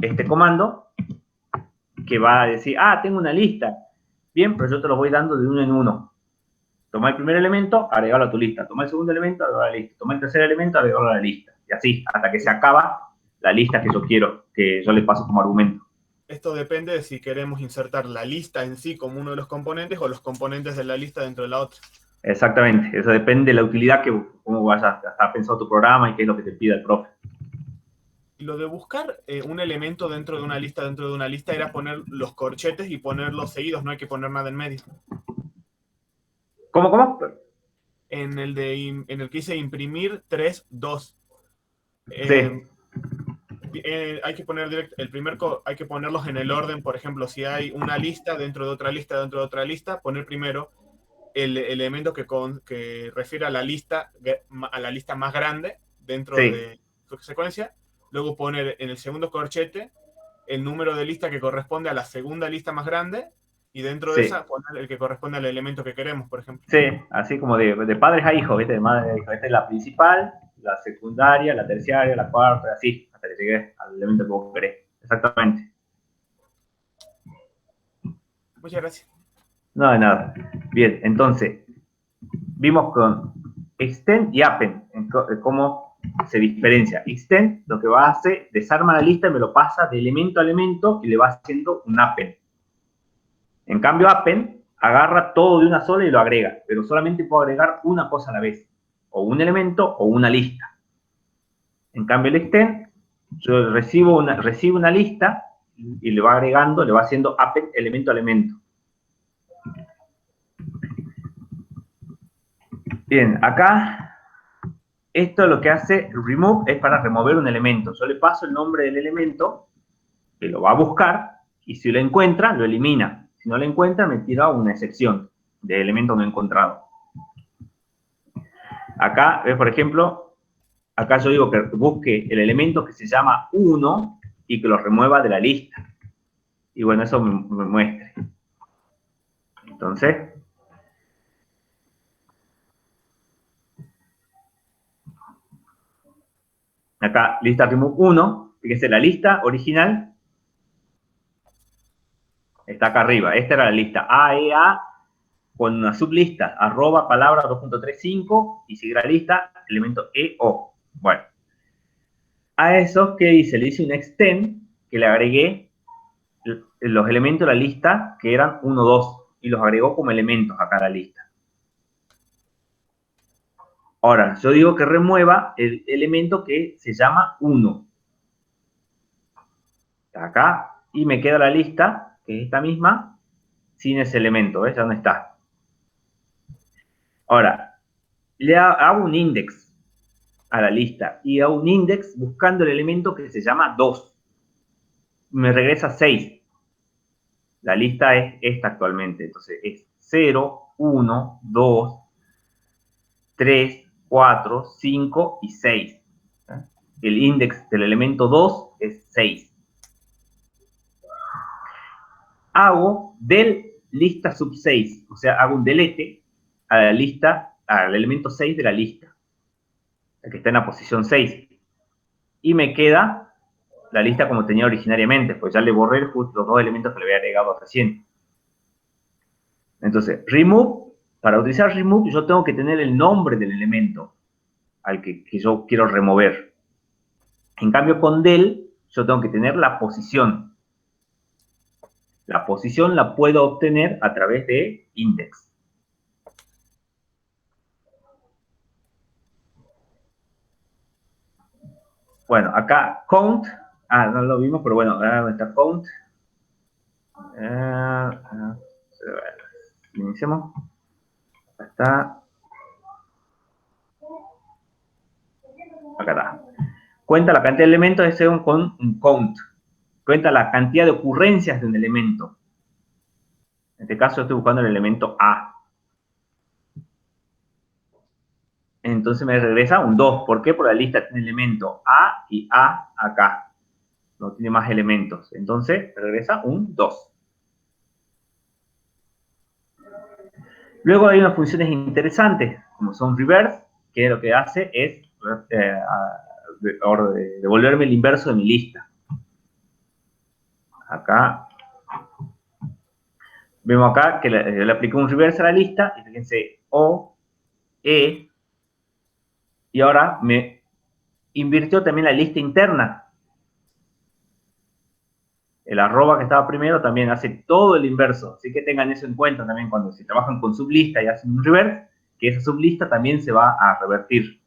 este comando que va a decir, tengo una lista. Bien, pero yo te lo voy dando de uno en uno. Toma el primer elemento, agregalo a tu lista. Toma el segundo elemento, agregalo a la lista. Toma el tercer elemento, agregalo a la lista. Y así, hasta que se acaba la lista que yo quiero, que yo le paso como argumento. Esto depende de si queremos insertar la lista en sí como uno de los componentes o los componentes de la lista dentro de la otra. Exactamente, eso depende de la utilidad cómo vayas a estar pensado tu programa y qué es lo que te pida el profe. Y lo de buscar un elemento dentro de una lista era poner los corchetes y ponerlos seguidos, no hay que poner nada en medio. ¿Cómo? En el que hice imprimir 3, 2. Sí. hay que poner hay que ponerlos en el orden. Por ejemplo, si hay una lista dentro de otra lista, dentro de otra lista, poner primero el elemento que refiere a la lista más grande dentro Sí, de su secuencia. Luego poner en el segundo corchete el número de lista que corresponde a la segunda lista más grande, y dentro de sí, esa poner el que corresponde al elemento que queremos, por ejemplo. sí, así como de padres a hijos, ¿viste? De madre a hijo. Esta es la principal, la secundaria, la terciaria, la cuarta, así, hasta que llegues al elemento que vos querés. Exactamente. Muchas gracias. No, de nada. Bien, entonces, vimos con extend y append cómo se diferencia. Extend lo que va a hacer, desarma la lista y me lo pasa de elemento a elemento y le va haciendo un append. En cambio, append agarra todo de una sola y lo agrega, pero solamente puedo agregar una cosa a la vez, o un elemento o una lista. En cambio, el extend, yo recibo una lista y le va agregando, le va haciendo append elemento a elemento. Bien, acá, esto lo que hace remove es para remover un elemento. Yo le paso el nombre del elemento, que lo va a buscar, y si lo encuentra, lo elimina. Si no lo encuentra, me tira una excepción de elemento no encontrado. Acá, por ejemplo, acá yo digo que busque el elemento que se llama 1 y que lo remueva de la lista. Y bueno, eso me muestre. Entonces, acá, lista remove 1, fíjense, la lista original está acá arriba. Esta era la lista AEA con una sublista, arroba palabra 2.35 y sigue la lista, elemento EO. Bueno, a eso, ¿qué hice? Le hice un extend que le agregué los elementos de la lista que eran 1, 2 y los agregó como elementos acá a la lista. Ahora, yo digo que remueva el elemento que se llama 1. Acá, y me queda la lista, que es esta misma, sin ese elemento, ¿ves? Ya no está. Ahora, le hago un index a la lista y hago un index buscando el elemento que se llama 2. Me regresa 6. La lista es esta actualmente, entonces es 0, 1, 2, 3, 4, 5 y 6. El index del elemento 2 es 6. Hago del lista sub 6, o sea, hago un delete a la lista, al elemento 6 de la lista, el que está en la posición 6. Y me queda la lista como tenía originariamente, pues ya le borré los dos elementos que le había agregado recién. Entonces, remove, para utilizar remove yo tengo que tener el nombre del elemento al que yo quiero remover. En cambio, con del, yo tengo que tener la posición. La posición la puedo obtener a través de index. Bueno, acá count, no lo vimos, pero bueno, ahora está count. Iniciemos. Acá está. Acá está. Cuenta la cantidad de elementos de según con un count. Cuenta la cantidad de ocurrencias de un elemento. En este caso estoy buscando el elemento A. Entonces me regresa un 2. ¿Por qué? Porque la lista tiene elemento A y A acá. No tiene más elementos. Entonces me regresa un 2. Luego hay unas funciones interesantes, como son reverse, que lo que hace es devolverme el inverso de mi lista. Acá vemos acá que le apliqué un reverse a la lista, y fíjense, O, E, y ahora me invirtió también la lista interna. El arroba que estaba primero también hace todo el inverso, así que tengan eso en cuenta también cuando se trabajan con sublista y hacen un reverse, que esa sublista también se va a revertir.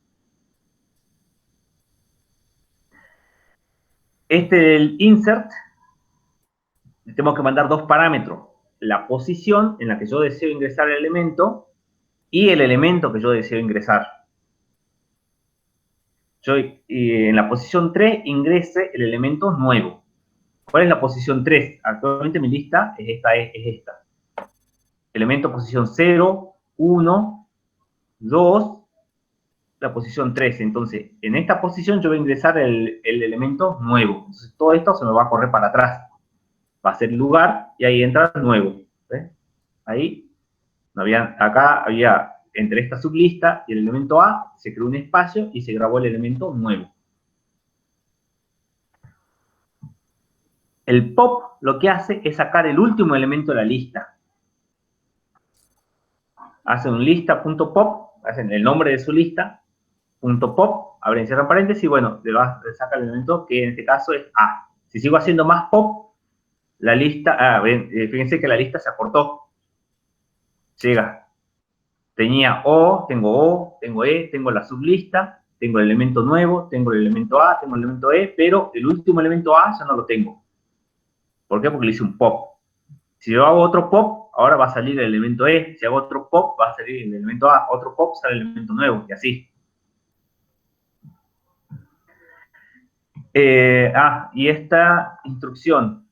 El insert, le tengo que mandar dos parámetros, la posición en la que yo deseo ingresar el elemento y el elemento que yo deseo ingresar. en la posición 3 ingrese el elemento nuevo. ¿Cuál es la posición 3? Actualmente mi lista es esta. Elemento posición 0, 1, 2, la posición 3. Entonces, en esta posición yo voy a ingresar el elemento nuevo. Entonces, todo esto se me va a correr para atrás. Va a ser el lugar y ahí entra el nuevo. ¿Ves? Ahí, acá había, entre esta sublista y el elemento A, se creó un espacio y se grabó el elemento nuevo. El pop lo que hace es sacar el último elemento de la lista. Hace un lista.pop, hacen el nombre de su lista, .pop, abre y cierra paréntesis, y bueno, le saca el elemento que en este caso es A. Si sigo haciendo más pop, la lista, fíjense que la lista se acortó. Llega. Tengo E, tengo la sublista, tengo el elemento nuevo, tengo el elemento A, tengo el elemento E, pero el último elemento A ya no lo tengo. ¿Por qué? Porque le hice un pop. Si yo hago otro pop, ahora va a salir el elemento E. Si hago otro pop, va a salir el elemento A. Otro pop, sale el elemento nuevo, y así. Y esta instrucción.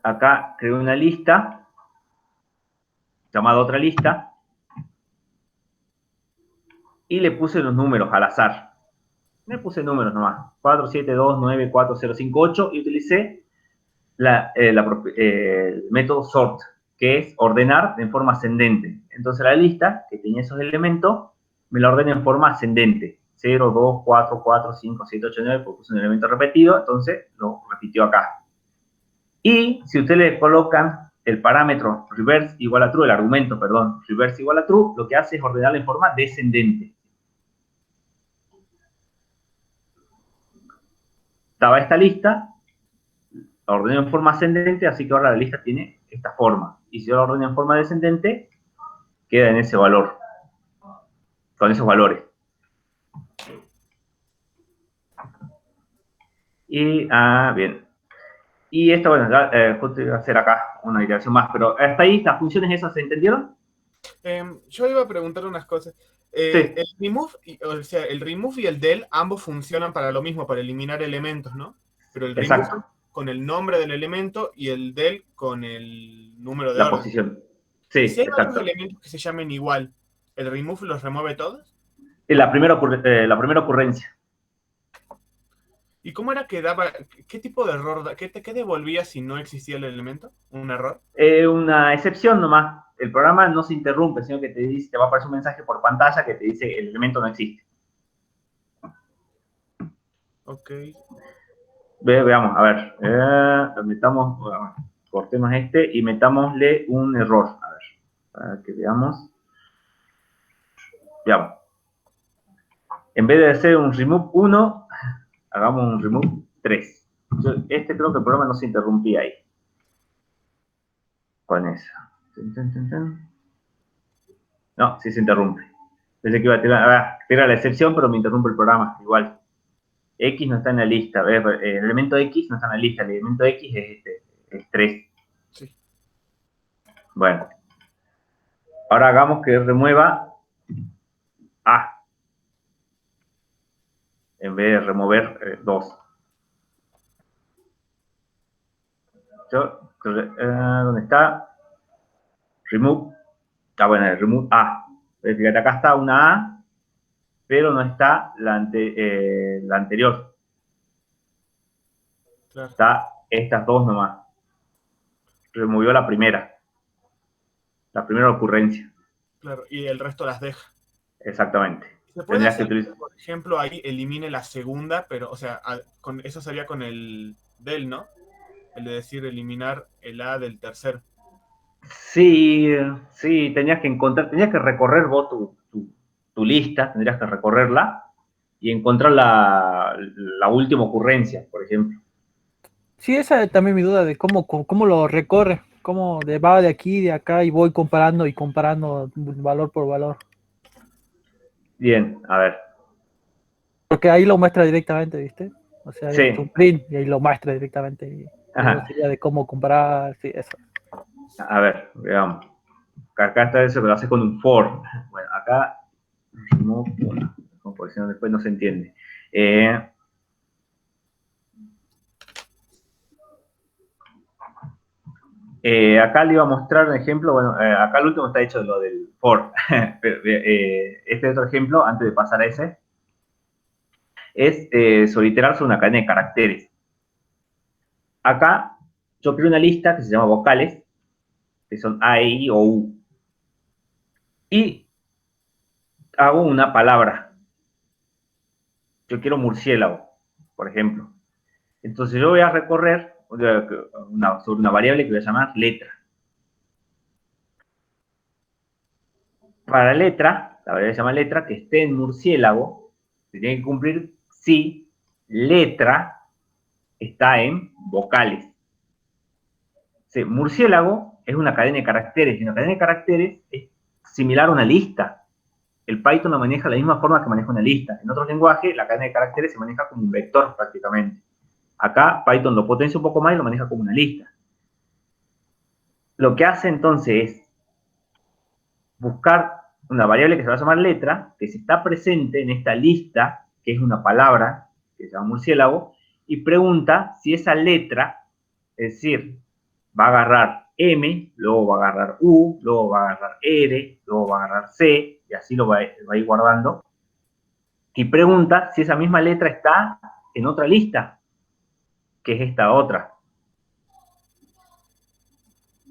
Acá creo una lista, llamada otra lista, y le puse los números al azar. Le puse números nomás, 4, 7, 2, 9, 4, 0, 5, 8, y utilicé el método sort, que es ordenar en forma ascendente. Entonces la lista, que tenía esos elementos, me la ordena en forma ascendente. 0, 2, 4, 4, 5, 7, 8, 9, porque puse un elemento repetido, entonces lo repitió acá. Y si ustedes le colocan el parámetro reverse igual a true, el argumento, perdón, reverse igual a true, lo que hace es ordenarla en forma descendente. Estaba esta lista, la ordené en forma ascendente, así que ahora la lista tiene esta forma. Y si yo la ordeno en forma descendente, queda en ese valor, con esos valores. Y, bien. Y esto, bueno, justo iba a hacer acá una iteración más, pero hasta ahí, las funciones esas, ¿se entendieron? Yo iba a preguntar unas cosas. Sí. El remove y el del, ambos funcionan para lo mismo, para eliminar elementos, ¿no? Pero el remove Exacto. con el nombre del elemento y el del con el número de La orden. posición. ¿Y Sí, si hay exacto. otros elementos que se llamen igual, el remove los remueve todos? La primera ocurrencia. ¿Y cómo era que daba, qué tipo de error, qué devolvía si no existía el elemento? ¿Un error? Una excepción nomás. El programa no se interrumpe, sino que te va a aparecer un mensaje por pantalla que te dice el elemento no existe. Ok. Veamos, a ver. Cortemos este y metámosle un error. A ver, para que veamos. Veamos. En vez de hacer un remove 1, hagamos un remove 3. Creo que el programa no se interrumpía ahí. Con eso. No, sí se interrumpe. Pensé que iba a tirar la excepción, pero me interrumpe el programa. Igual. X no está en la lista. El elemento X no está en la lista. El elemento X es 3. Sí. Bueno. Ahora hagamos que remueva A. En vez de remover 2. ¿Dónde está? Remove. Bueno, remove A. Fíjate, acá está una A, pero no está la anterior. Claro. Está estas dos nomás. Removió la primera ocurrencia. Claro, y el resto las deja. Exactamente. ¿Se puede hacer que, por ejemplo, ahí elimine la segunda, pero, o sea, eso sería con el del, ¿no? El de decir eliminar el A del tercero. Sí, tenías que recorrer vos tu lista, tendrías que recorrerla y encontrar la última ocurrencia, por ejemplo. Sí, esa es también mi duda de cómo lo recorre, cómo va de aquí, de acá y voy comparando valor por valor. Bien, a ver. Porque ahí lo muestra directamente, ¿viste? O sea, Sí. es un print y ahí lo muestra directamente. Y sería de cómo comparar, sí, eso. A ver, veamos. Acá está eso que lo hace con un for. Bueno, acá, no, porque si no después no se entiende. Acá le iba a mostrar un ejemplo, bueno, acá el último está hecho lo del for. Este otro ejemplo, antes de pasar a ese, es sobre iterar sobre una cadena de caracteres. Acá yo creo una lista que se llama vocales, que son A, E, I o U. Y hago una palabra. Yo quiero murciélago, por ejemplo. Entonces yo voy a recorrer sobre una variable que voy a llamar letra. Para letra, la variable se llama letra, que esté en murciélago, se tiene que cumplir si letra está en vocales. Murciélago es una cadena de caracteres, y una cadena de caracteres es similar a una lista. El Python lo maneja de la misma forma que maneja una lista. En otros lenguajes, la cadena de caracteres se maneja como un vector prácticamente. Acá Python lo potencia un poco más y lo maneja como una lista. Lo que hace entonces es buscar una variable que se va a llamar letra, que si está presente en esta lista, que es una palabra, que se llama murciélago, y pregunta si esa letra, es decir, va a agarrar M, luego va a agarrar U, luego va a agarrar R, luego va a agarrar C, y así lo va a ir guardando, y pregunta si esa misma letra está en otra lista, que es esta otra.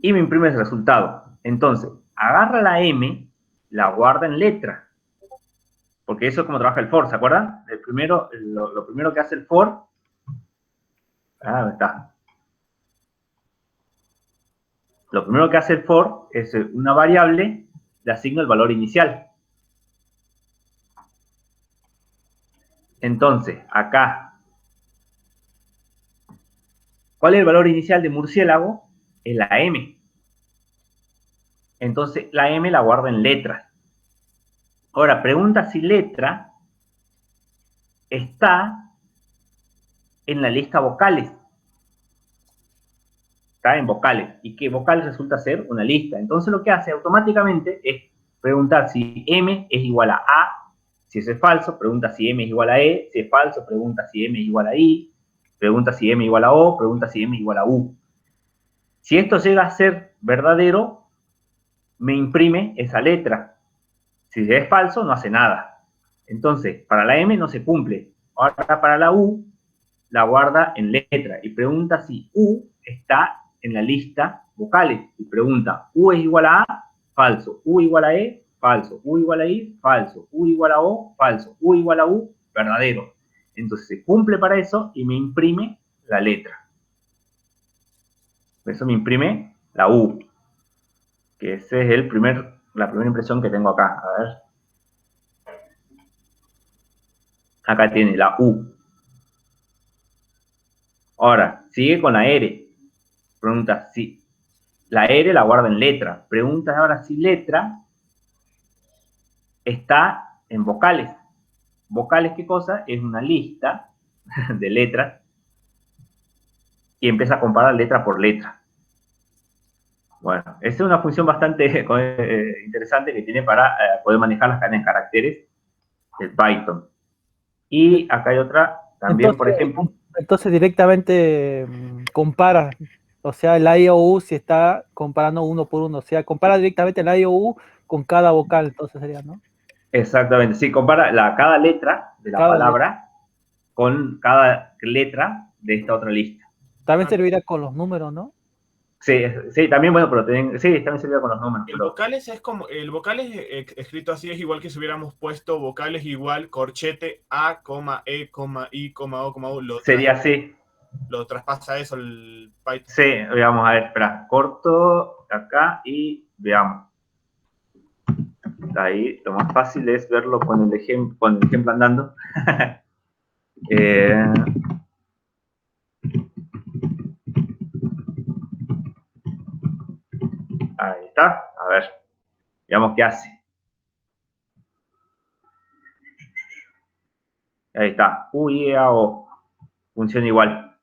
Y me imprime el resultado. Entonces, agarra la M, la guarda en letra, porque eso es como trabaja el for, ¿se acuerdan? Lo primero que hace el for, ¿dónde está? Lo primero que hace el for es una variable, le asigna el valor inicial. Entonces, acá, ¿cuál es el valor inicial de murciélago? Es la M. Entonces, la M la guarda en letras. Ahora, pregunta si letra está en la lista vocales. Está en vocales. Y que vocales resulta ser una lista. Entonces, lo que hace automáticamente es preguntar si M es igual a A. Si eso es falso, pregunta si M es igual a E. Si es falso, pregunta si M es igual a I. Pregunta si M es igual a O. Pregunta si M es igual a U. Si esto llega a ser verdadero, me imprime esa letra. Si es falso, no hace nada. Entonces, para la M no se cumple. Ahora para la U, la guarda en letra y pregunta si U está en la lista vocales. Y pregunta, ¿U es igual a A? Falso. ¿U igual a E? Falso. ¿U igual a I? Falso. ¿U igual a O? Falso. ¿U igual a U? Verdadero. Entonces se cumple para eso y me imprime la letra. Eso me imprime la U. Que esa es la primera impresión que tengo acá. A ver. Acá tiene la U. Ahora, sigue con la R. Pregunta si la R la guarda en letra. Pregunta ahora si letra está en vocales. ¿Vocales qué cosa? Es una lista de letras y empieza a comparar letra por letra. Bueno, esa es una función bastante interesante que tiene para poder manejar las cadenas de caracteres del Python. Y acá hay otra también, Entonces, por ejemplo. Entonces directamente compara, o sea, el I o U si está comparando uno por uno, o sea, compara directamente el I o U con cada vocal, entonces sería, ¿no? Exactamente, sí, compara cada letra de la Cada letra. palabra con cada letra de esta otra lista. También servirá con los números, ¿no? Sí, sí, también, bueno, pero sí, también servía con los números. El vocales es como, el vocales escrito así es igual que si hubiéramos puesto vocales igual, corchete, A, E, I, O, U, sería así. lo traspasa eso el Python. Sí, vamos a ver, espera, corto acá y veamos. Ahí lo más fácil es verlo con el ejemplo andando. Ahí está, a ver, veamos qué hace. Ahí está, U, I, A, O, funciona igual.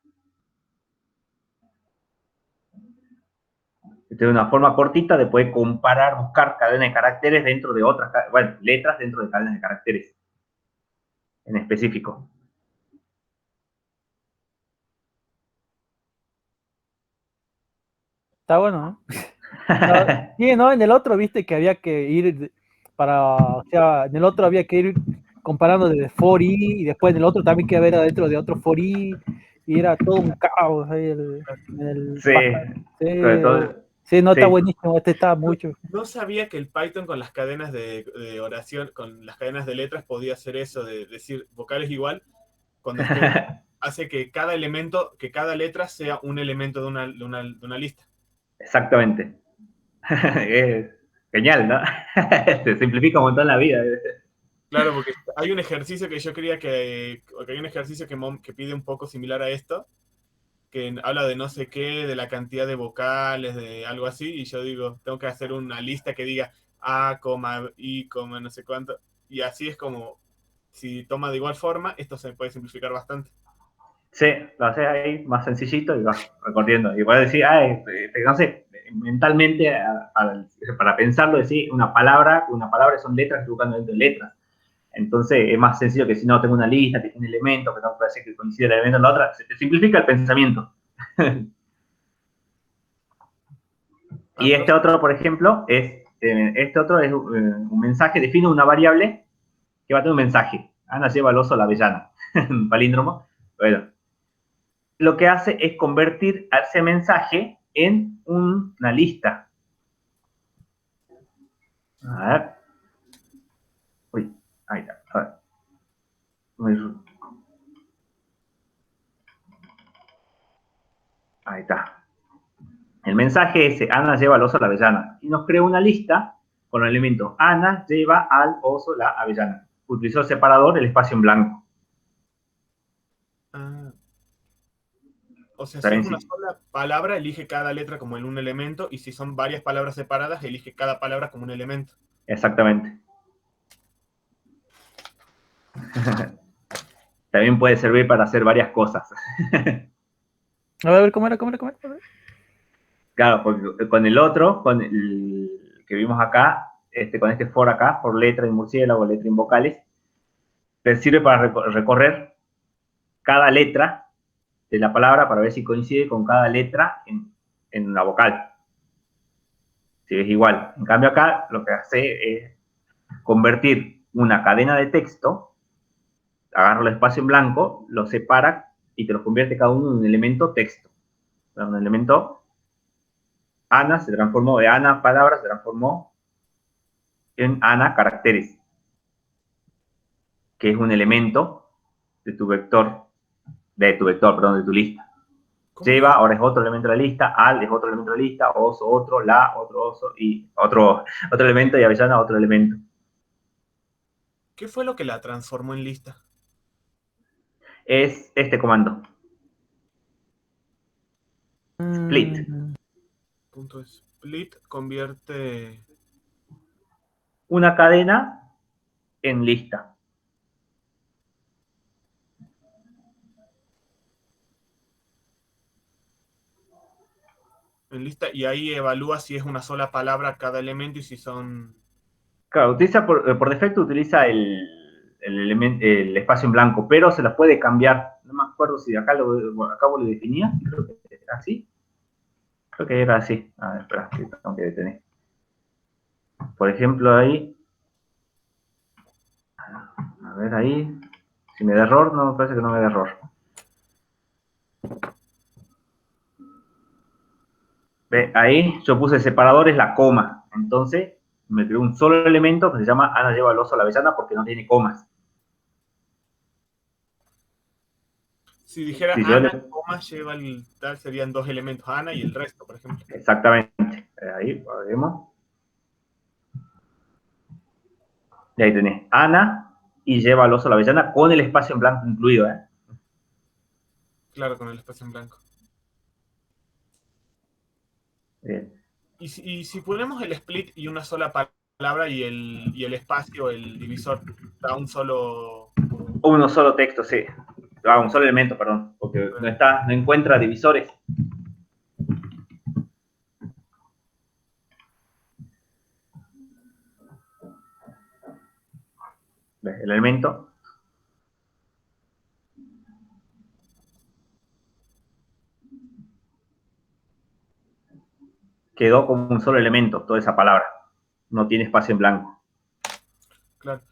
Esta es una forma cortita de poder comparar, buscar cadenas de caracteres dentro de otras, bueno, letras dentro de cadenas de caracteres en específico. Está bueno, ¿no? No, sí, ¿no? En el otro, viste que había que ir o sea, en el otro había que ir comparando desde for i y después en el otro también que haber adentro de otro for i y era todo un caos ahí Sí, sí, sobre todo, sí, no está sí. buenísimo, este está mucho. No sabía que el Python con las cadenas de oración, con las cadenas de letras, podía hacer eso de decir vocales igual, cuando hace que cada elemento, que cada letra sea un elemento de una lista. Exactamente. Es genial, ¿no? Se simplifica un montón la vida. Claro, porque hay un ejercicio que yo creía que hay un ejercicio que pide un poco similar a esto, que habla de no sé qué, de la cantidad de vocales, de algo así, y yo digo, tengo que hacer una lista que diga A, I, no sé cuánto, y así es como, si toma de igual forma, esto se puede simplificar bastante. Sí, lo haces ahí más sencillito y vas recorriendo. Y puedes decir, no sé, mentalmente, para pensarlo, decir una palabra son letras, estoy buscando dentro de letras. Entonces es más sencillo que si no tengo una lista que tiene elementos, que no puede ser que coincida el elemento en la otra, se te simplifica el pensamiento. Y este otro, por ejemplo, es un mensaje, define una variable que va a tener un mensaje. Ana lleva el oso a la avellana, un palíndromo. Bueno, lo que hace es convertir a ese mensaje en una lista. A ver. Uy, ahí está. A ver. Ahí está. El mensaje es, Ana lleva al oso a la avellana. Y nos crea una lista con el elemento Ana lleva al oso la avellana. Utilizó el separador, el espacio en blanco. Ah, o sea, si es ¿Saben? una Sí. sola palabra, elige cada letra como en un elemento, y si son varias palabras separadas, elige cada palabra como un elemento. Exactamente. También puede servir para hacer varias cosas. A ver, ¿cómo era? ¿Cómo era? ¿Cómo era? Claro, porque con el otro, con el que vimos acá, con este for acá, por letra en murciélago, letra en vocales, te sirve para recorrer cada letra de la palabra para ver si coincide con cada letra en la vocal. Si es igual. En cambio acá lo que hace es convertir una cadena de texto, agarra el espacio en blanco, lo separa y te lo convierte cada uno en un elemento texto. Un elemento Ana se transformó de Ana palabras, se transformó en Ana caracteres, que es un elemento de tu vector, de tu lista. Lleva, ahora es otro elemento de la lista, al es otro elemento de la lista, oso otro, la otro oso y otro elemento y avellana otro elemento. ¿Qué fue lo que la transformó en lista? Es este comando, split. Punto split convierte Una cadena en lista. en lista y ahí evalúa si es una sola palabra cada elemento y si son... Claro, utiliza por defecto utiliza el espacio en blanco, pero se las puede cambiar. No me acuerdo si acá vos lo definía, creo que era así. Creo que era así. A ver, espera, que tengo que detener. Por ejemplo, ahí. A ver, ahí. Si me da error, no, me parece que no me da error. Ve, ahí yo puse separadores la coma. Entonces, me creó un solo elemento que se llama Ana lleva el oso a la avellana porque no tiene comas. Si dijera Si yo Ana, le, coma, lleva el tal, serían dos elementos, Ana y el resto, por ejemplo. exactamente. Ahí, vemos. Y ahí tenés Ana y lleva al oso a la avellana con el espacio en blanco incluido. Claro, con el espacio en blanco. Bien. Y si ponemos el split y una sola palabra y el espacio, el divisor, da un solo... Uno solo texto, sí. Un solo elemento, perdón. Porque no encuentra divisores. ¿Ves? El elemento quedó como un solo elemento, toda esa palabra. No tiene espacio en blanco. Claro.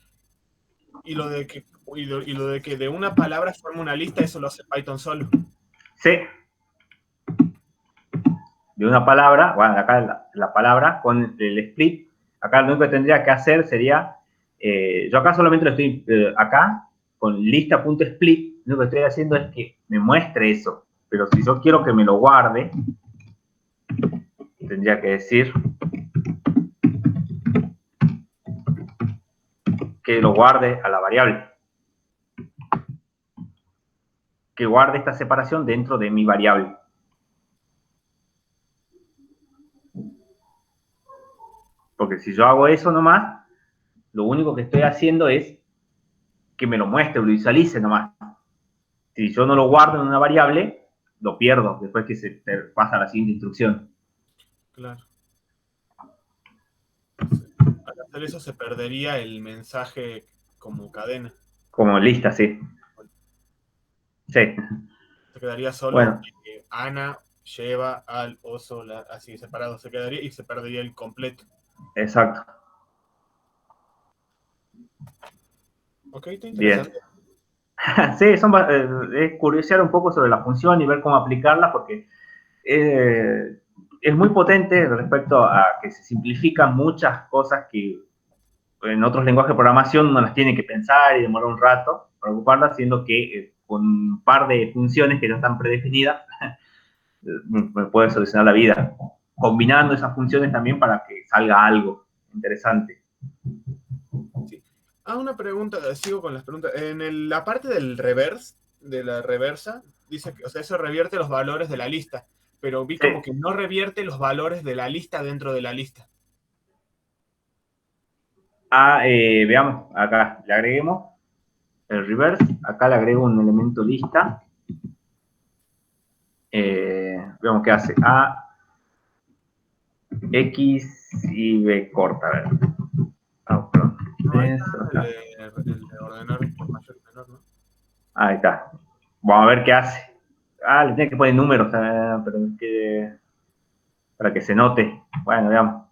Y lo de que de una palabra forma una lista, eso lo hace Python solo. Sí. De una palabra, bueno, acá la palabra con el split, acá lo único que tendría que hacer sería, yo acá solamente lo estoy, acá con lista.split, lo que estoy haciendo es que me muestre eso, pero si yo quiero que me lo guarde, tendría que decir que lo guarde a la variable, que guarde esta separación dentro de mi variable. Porque si yo hago eso nomás, lo único que estoy haciendo es que me lo muestre, lo visualice nomás. Si yo no lo guardo en una variable, lo pierdo después que se pasa a la siguiente instrucción. Claro. Al hacer eso se perdería el mensaje como cadena. Como lista, sí. Sí. Se quedaría solo Bueno. Ana lleva al oso, así separado. Se quedaría y se perdería el completo. Exacto. Ok, está interesante. Bien. Sí, es curiosear un poco sobre la función y ver cómo aplicarla, porque es muy potente respecto a que se simplifican muchas cosas que en otros lenguajes de programación uno las tiene que pensar y demora un rato para ocuparlas, siendo que con un par de funciones que ya están predefinidas me puede solucionar la vida. Combinando esas funciones también para que salga algo interesante. Sí. Una pregunta, sigo con las preguntas. La parte del reverse, de la reversa, dice que, o sea, eso revierte los valores de la lista, pero vi como que no revierte los valores de la lista dentro de la lista. Veamos, acá le agreguemos el reverse, acá le agrego un elemento lista. Veamos qué hace. A, X y B corta, a ver. Perdón. No, ahí está el de ordenar por mayor y menor, ¿no? Ahí está. Vamos a ver qué hace. Le tiene que poner números, pero para que se note. Bueno, veamos.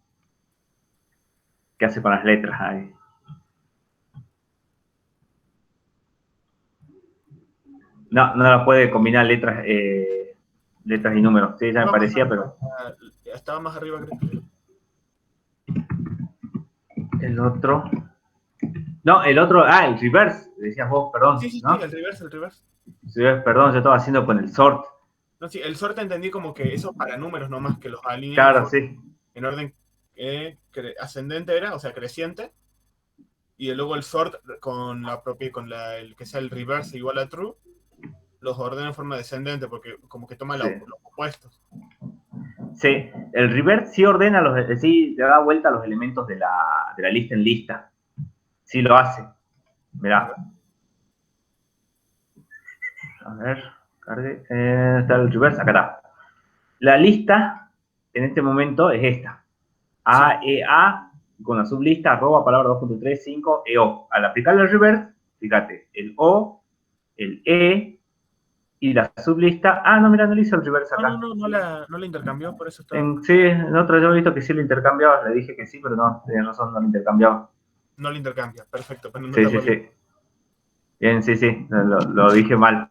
¿Qué hace con las letras ahí? No la puede combinar letras y números. Sí, ya me parecía, pero... Estaba más arriba, creo. El otro... No, el otro... el reverse, decías vos, perdón. Sí, ¿no? sí, el reverse. Sí, perdón, yo estaba haciendo con el sort. No, sí, el sort entendí como que eso para números nomás, que los alinea Claro, sí. en orden ascendente era, o sea, creciente. Y luego el sort con el que sea el reverse igual a true, los ordena en forma descendente, porque como que toma los opuestos. Sí, el reverse sí ordena sí le da vuelta a los elementos de la lista en lista. Sí lo hace. Mirá. A ver, cargue. Está el reverse, acá está. La lista en este momento es esta. A con la sublista, arroba, palabra 2.35, EO. Al aplicarle el reverse, fíjate, el O, el E y la sublista. No, mira, no le hice el reverse acá. No la intercambió, por eso está. Sí, en otro yo he visto que sí lo intercambiaba, le dije que sí, pero no, tenía razón, no lo intercambiaba. No lo intercambia, perfecto. Pero no Sí. Bien, sí, lo dije mal.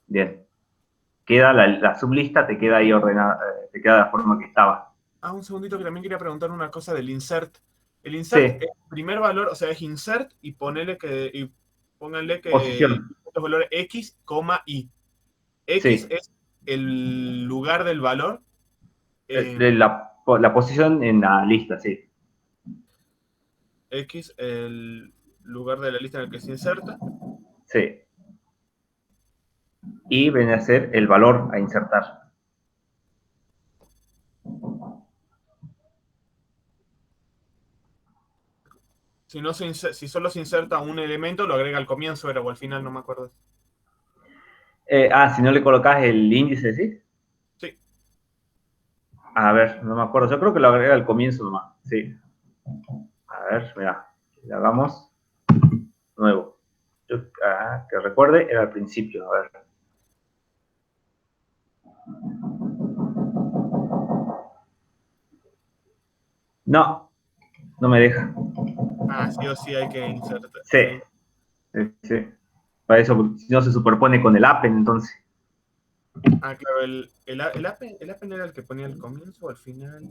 Bien. Queda la sublista, te queda ahí ordenada, te queda de la forma que estaba. Un segundito que también quería preguntar una cosa del insert. El insert es primer valor, o sea, es insert y pónganle que Posición. los valores X, Y. X es el lugar del valor. La posición en la lista, sí. X, el lugar de la lista en el que se inserta. Sí. Y viene a ser el valor a insertar. Si solo se inserta un elemento, lo agrega al comienzo, o al final, no me acuerdo. Si no le colocas el índice, ¿sí? Sí. A ver, no me acuerdo. Yo creo que lo agrega al comienzo nomás. Sí. A ver, mira. Le hagamos. nuevo. Que recuerde, era al principio, a ver. No me deja. Sí o sí hay que insertar. Sí. Para eso, si no se superpone con el append, entonces. Claro, el append era el que ponía al comienzo o al final.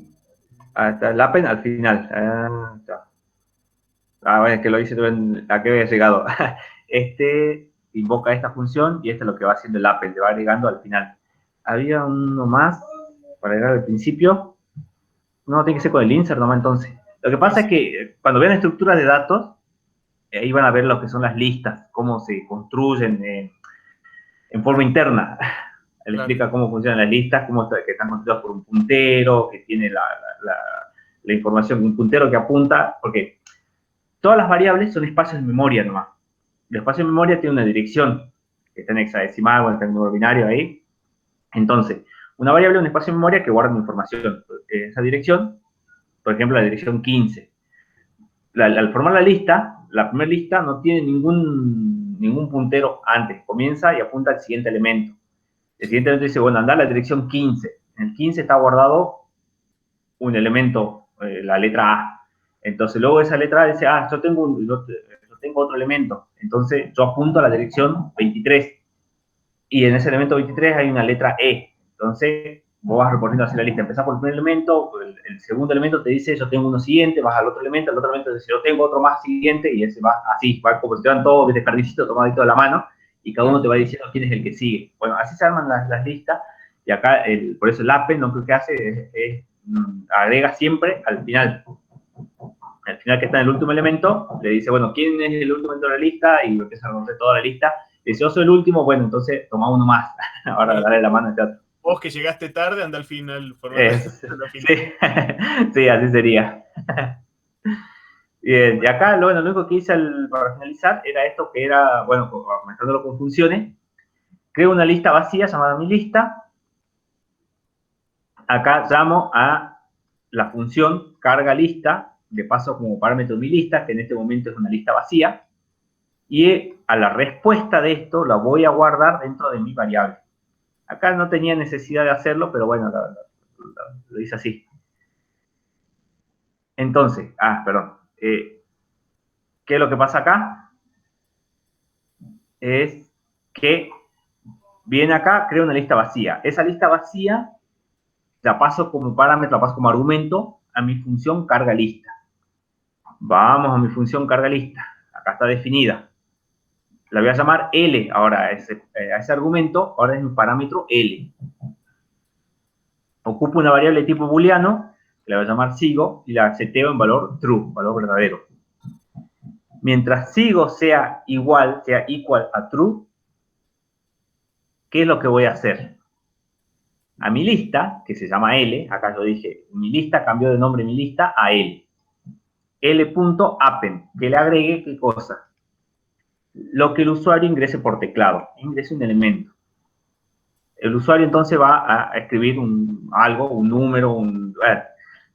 Hasta el append al final. Bueno, es que lo hice a qué había llegado. Este invoca esta función y este es lo que va haciendo el append, le va agregando al final. Había uno más para agregar al principio. No, tiene que ser con el insert nomás entonces. Lo que pasa es que cuando vean estructuras de datos, ahí van a ver lo que son las listas, cómo se construyen en forma interna. Él explica cómo funcionan las listas, que están construidas por un puntero, que tiene la información, un puntero que apunta, porque todas las variables son espacios de memoria nomás. El espacio de memoria tiene una dirección, que está en hexadecimal o está en número binario ahí. Entonces, una variable es un espacio de memoria que guarda una información. Esa dirección, por ejemplo, la dirección 15. Al formar la lista, la primera lista no tiene ningún puntero antes. Comienza y apunta al siguiente elemento. El siguiente elemento dice, bueno, anda a la dirección 15. En el 15 está guardado un elemento, la letra A. Entonces, luego esa letra A dice, yo tengo otro elemento. Entonces, yo apunto a la dirección 23. Y en ese elemento 23 hay una letra E. Entonces, vos vas recorriendo hacia la lista. Empezás por el primer elemento, el segundo elemento te dice, yo tengo uno siguiente, vas al otro elemento te dice, yo tengo otro más siguiente, y ese va así, va como si te dan todo de desperdicito tomadito de la mano, y cada uno te va diciendo quién es el que sigue. Bueno, así se arman las listas, y acá, por eso el append lo que hace es agrega siempre al final. Al final que está en el último elemento, le dice, bueno, ¿quién es el último dentro de la lista? Y empieza a conocer toda la lista. Dice, yo soy el último, bueno, entonces toma uno más. Ahora dale la mano al teatro. Vos que llegaste tarde, anda al final. Sí, así sería. Bien, y acá, lo único que hice para finalizar era esto que era, bueno, aumentándolo con funciones. Creo una lista vacía llamada mi lista. Acá llamo a la función carga lista, de paso como parámetro mi lista, que en este momento es una lista vacía. Y a la respuesta de esto la voy a guardar dentro de mi variable. Acá no tenía necesidad de hacerlo, pero bueno, lo hice así. Entonces, perdón. ¿Qué es lo que pasa acá? Es que viene acá, creo una lista vacía. Esa lista vacía la paso como parámetro, la paso como argumento a mi función carga lista. Vamos a mi función carga lista. Acá está definida. La voy a llamar L ahora a ese argumento, ahora es mi parámetro L. Ocupo una variable de tipo booleano, que la voy a llamar sigo, y la seteo en valor true, valor verdadero. Mientras sigo sea equal a true, ¿qué es lo que voy a hacer? A mi lista, que se llama L, acá yo dije, mi lista cambió de nombre mi lista a L. L.append, que le agregue ¿qué cosa? Lo que el usuario ingrese por teclado, ingrese un elemento. El usuario entonces va a escribir algo, un número,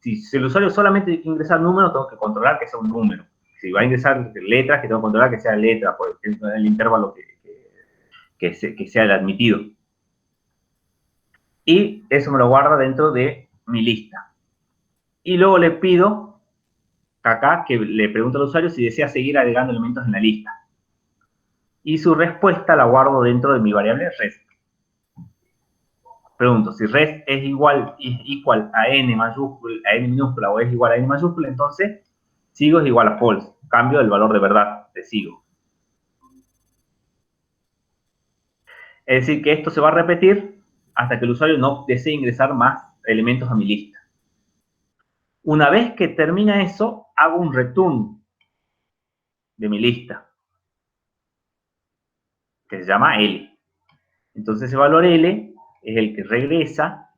si el usuario solamente tiene que ingresar número, tengo que controlar que sea un número. Si va a ingresar letras, que tengo que controlar que sea letra, por ejemplo, en el intervalo que sea el admitido. Y eso me lo guarda dentro de mi lista. Y luego le pido acá que le pregunto al usuario si desea seguir agregando elementos en la lista. Y su respuesta la guardo dentro de mi variable rest. Pregunto, si rest es igual a n minúscula o es igual a n mayúscula, entonces sigo es igual a false. Cambio el valor de verdad de sigo. Es decir, que esto se va a repetir hasta que el usuario no desee ingresar más elementos a mi lista. Una vez que termina eso, hago un return de mi lista, que se llama L. Entonces ese valor L es el que regresa.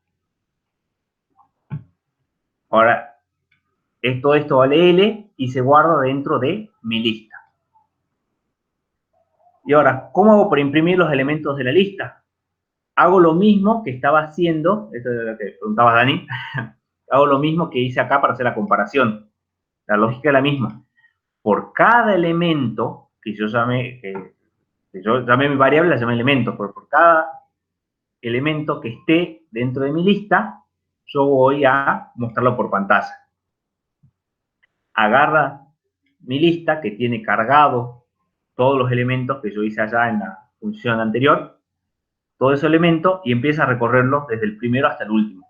Ahora, todo esto vale L y se guarda dentro de mi lista. Y ahora, ¿cómo hago para imprimir los elementos de la lista? Hago lo mismo que estaba haciendo, esto es lo que preguntaba Dani, hago lo mismo que hice acá para hacer la comparación. La lógica es la misma. Por cada elemento que yo llame mi variable, la llamé elemento, porque por cada elemento que esté dentro de mi lista, yo voy a mostrarlo por pantalla. Agarra mi lista que tiene cargado todos los elementos que yo hice allá en la función anterior, todos esos elementos, y empieza a recorrerlos desde el primero hasta el último.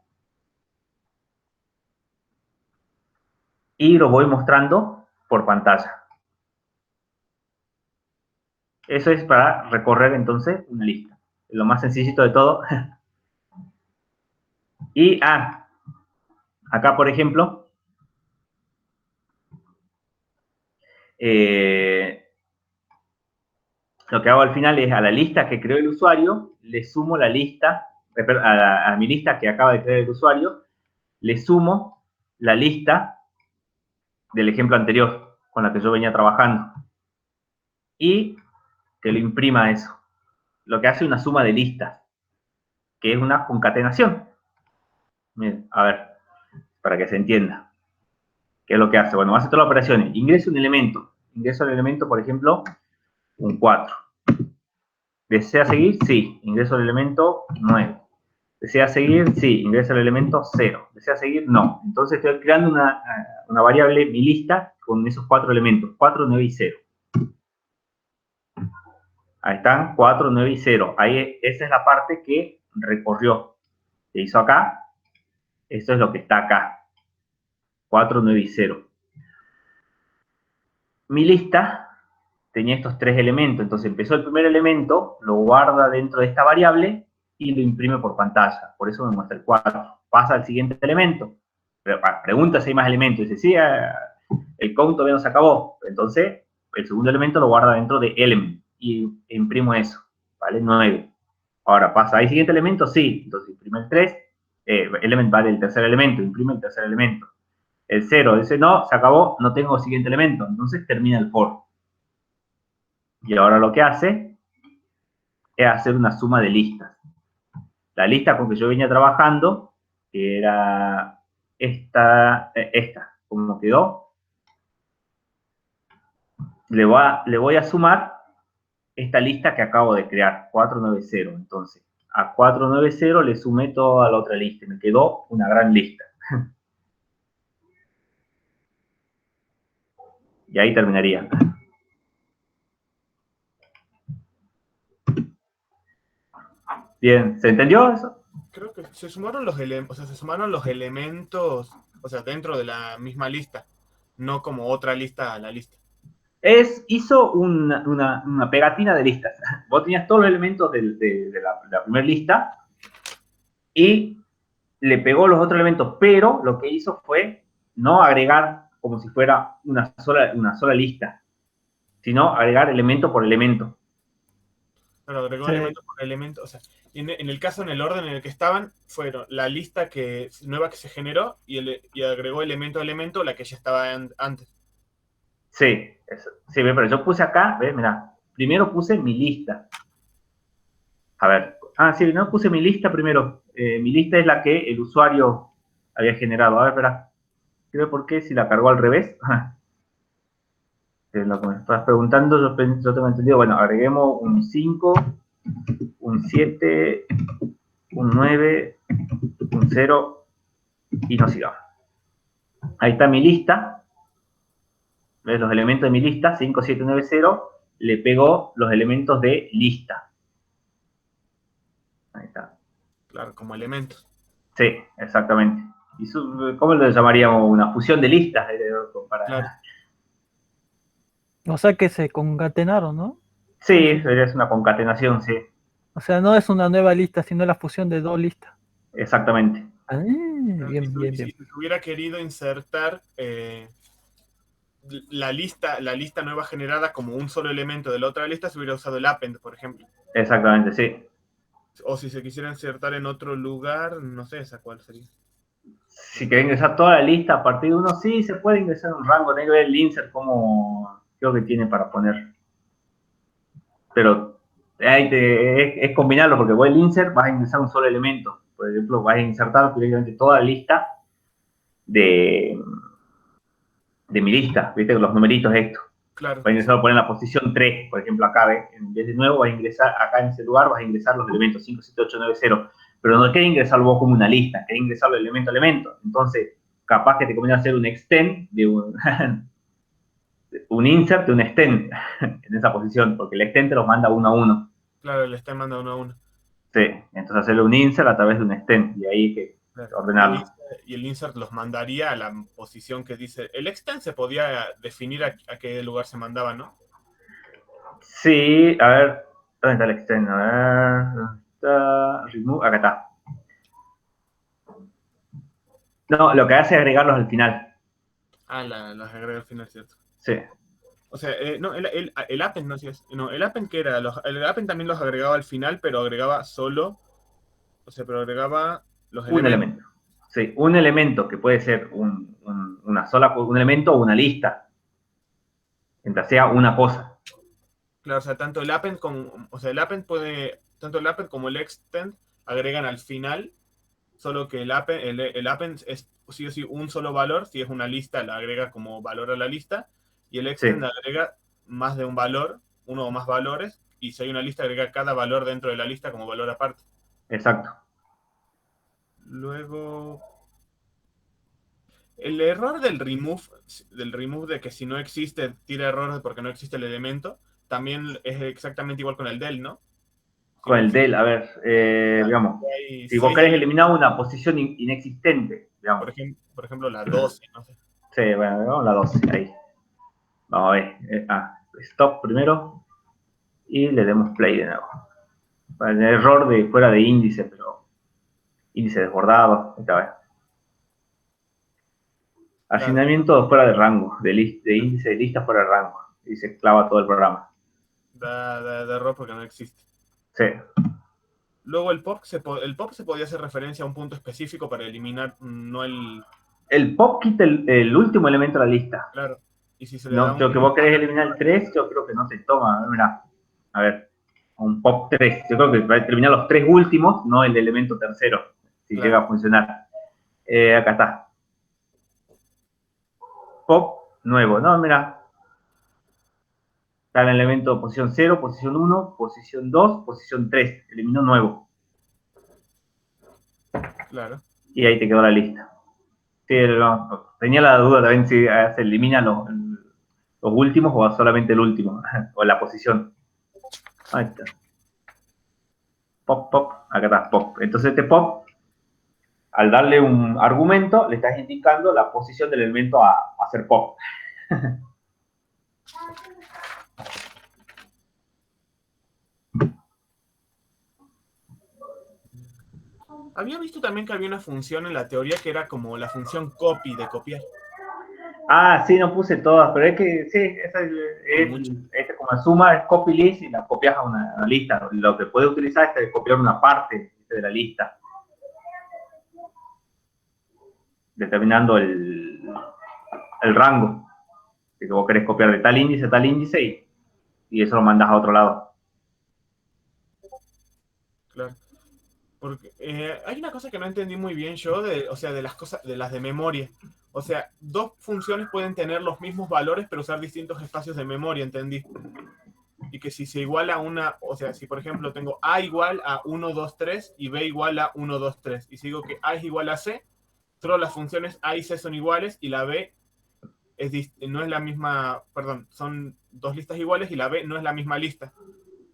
Y lo voy mostrando por pantalla. Eso es para recorrer entonces una lista. Lo más sencillito de todo. Y acá por ejemplo, lo que hago al final es a la lista que creó el usuario, le sumo la lista, a mi lista que acaba de crear el usuario, le sumo la lista del ejemplo anterior con la que yo venía trabajando. Y que lo imprima eso. Lo que hace una suma de listas, que es una concatenación. Miren, a ver, para que se entienda. ¿Qué es lo que hace? Bueno, hace todas las operaciones. Ingreso un elemento. Ingreso el elemento, por ejemplo, un 4. ¿Desea seguir? Sí. Ingreso el elemento 9. ¿Desea seguir? Sí. Ingreso el elemento 0. ¿Desea seguir? No. Entonces estoy creando una variable, mi lista, con esos 4 elementos. 4, 9 y 0. Ahí están, 4, 9 y 0. Ahí, esa es la parte que recorrió. Se hizo acá. Esto es lo que está acá. 4, 9 y 0. Mi lista tenía estos 3 elementos. Entonces empezó el primer elemento, lo guarda dentro de esta variable y lo imprime por pantalla. Por eso me muestra el 4. Pasa al siguiente elemento. Pregunta si hay más elementos. Dice, sí, el count todavía no se acabó. Entonces, el segundo elemento lo guarda dentro de element. Y imprimo eso. ¿Vale? 9. Ahora pasa, ¿hay siguiente elemento? Sí. Entonces imprime el 3. Element vale el tercer elemento. Imprime el tercer elemento. El 0 dice, no, se acabó, no tengo siguiente elemento. Entonces termina el for. Y ahora lo que hace es hacer una suma de listas. La lista con que yo venía trabajando, que era esta, como quedó, le voy a sumar esta lista que acabo de crear, 490. Entonces, a 490 le sumé toda la otra lista y me quedó una gran lista. Y ahí terminaría. Bien, ¿se entendió eso? Creo que se sumaron los elementos, o sea, dentro de la misma lista, no como otra lista a la lista. Hizo una pegatina de listas. Vos tenías todos los elementos de la primera lista y le pegó los otros elementos, pero lo que hizo fue no agregar como si fuera una sola lista, sino agregar elemento por elemento. Pero agregó elemento por elemento, o sea, en el caso, en el orden en el que estaban, fueron la lista nueva que se generó y agregó elemento a elemento la que ya estaba antes. Sí, sí, pero yo puse acá, ¿ves? Mirá, primero puse mi lista. A ver, sí, no puse mi lista primero. Mi lista es la que el usuario había generado. A ver, espera. Creo por qué si la cargó al revés. Lo que me estás preguntando, yo tengo entendido. Bueno, agreguemos un 5, un 7, un 9, un 0 y nos sigamos. Ahí está mi lista. ¿Ves? Los elementos de mi lista, 5, 7, 9, 0. Le pegó los elementos de lista. Ahí está. Claro, como elementos. Sí, exactamente. ¿Cómo lo llamaríamos? Una fusión de listas. Claro. O sea que se concatenaron, ¿no? Sí, es una concatenación, sí. O sea, no es una nueva lista, sino la fusión de 2 listas. Exactamente. Bien. Si hubiera querido insertar la lista nueva generada como un solo elemento de la otra lista, se hubiera usado el append, por ejemplo. Exactamente, sí. O si se quisiera insertar en otro lugar, no sé esa cuál sería. Si querés ingresar toda la lista a partir de uno, sí, se puede ingresar un rango. Tenés que ver el insert como creo que tiene para poner. Pero es combinarlo, porque vos el insert vas a ingresar un solo elemento. Por ejemplo, vas a insertar directamente toda la lista de mi lista, ¿viste? Con los numeritos estos. Claro. Va a ingresar, poner en la posición 3, por ejemplo, acá, ¿ves? En vez de nuevo, vas a ingresar, acá en ese lugar vas a ingresar los elementos 5, 7, 8, 9, 0. Pero no querés ingresarlo vos como una lista, querés ingresarlo elemento a elemento. Entonces, capaz que te conviene hacer un extend de un insert de un extend en esa posición, porque el extend te los manda uno a uno. Claro, le está mandando uno a uno. Sí, entonces hacerle un insert a través de un extend, y ahí que Claro. ordenarlo. Y el insert los mandaría a la posición que dice. El extend se podía definir a qué lugar se mandaba, ¿no? Sí, a ver, ¿dónde está el extend? A ver, ¿dónde está? Remove, acá está. No, lo que hace es agregarlos al final. Ah, los agrega al final, ¿cierto? Sí. O sea, no, el append no hacía eso. No, el append que era, el append también los agregaba al final, pero agregaba solo, o sea, pero agregaba los Un elementos. elemento. Sí, un elemento que puede ser una sola, un elemento o una lista. Mientras sea una cosa. Claro, o sea, tanto el append como, o sea, el append puede, tanto el append como el extend agregan al final, solo que el append es sí o sí un solo valor, si es una lista, la agrega como valor a la lista, y el Sí, extend agrega más de un valor, uno o más valores, y si hay una lista, agrega cada valor dentro de la lista como valor aparte. exacto. Luego, el error del remove de que si no existe, tira errores porque no existe el elemento, también es exactamente igual con el del, ¿no? Si Con no el existe, del, a ver, digamos, hay si vos 6 querés elementos, eliminar una posición inexistente, digamos. por ejemplo, la 12, no sé. Sí, bueno, vamos a la 12, ahí. Vamos a ver. Stop primero y le demos play de nuevo. Para el error de fuera de índice, pero índice desbordado. Esta vez. Claro, Asignamiento fuera de rango, de índice de lista fuera de rango. Y se clava todo el programa. da error porque no existe. Sí. Luego el pop se podía hacer referencia a un punto específico para eliminar, no el... El pop quita el último elemento de la lista. Claro, y si se le da No, creo que vos querés eliminar el 3, yo creo que no te toma. Mirá, a ver, un pop 3. Yo creo que va a terminar los 3 últimos, no el elemento tercero, si claro, llega a funcionar. Acá está. Pop nuevo. No, mira, está el elemento posición 0, posición 1, posición 2, posición 3. Eliminó nuevo. claro. Y ahí te quedó la lista. Sí, no, tenía la duda también si se elimina los últimos o solamente el último, o la posición. Ahí está. Pop, pop, acá está, pop. Entonces este pop, al darle un argumento, le estás indicando la posición del elemento a hacer pop. Había visto también que había una función en la teoría que era como la función copy, de copiar. Ah, sí, no puse todas, pero es que sí, esa es como suma, es copy list y la copias a una lista. Lo que puedes utilizar es copiar una parte de la lista, determinando el rango que vos querés copiar de tal índice a tal índice y eso lo mandas a otro lado. Claro. Porque hay una cosa que no entendí muy bien yo, o sea, de las cosas, de las de memoria. O sea, dos funciones pueden tener los mismos valores, pero usar distintos espacios de memoria, entendí. Y que si se iguala a una, o sea, si por ejemplo tengo A igual a 1, 2, 3 y B igual a 1, 2, 3, y si digo que A es igual a C, solo las funciones A y C son iguales y la B no es la misma, perdón, son dos listas iguales y la B no es la misma lista.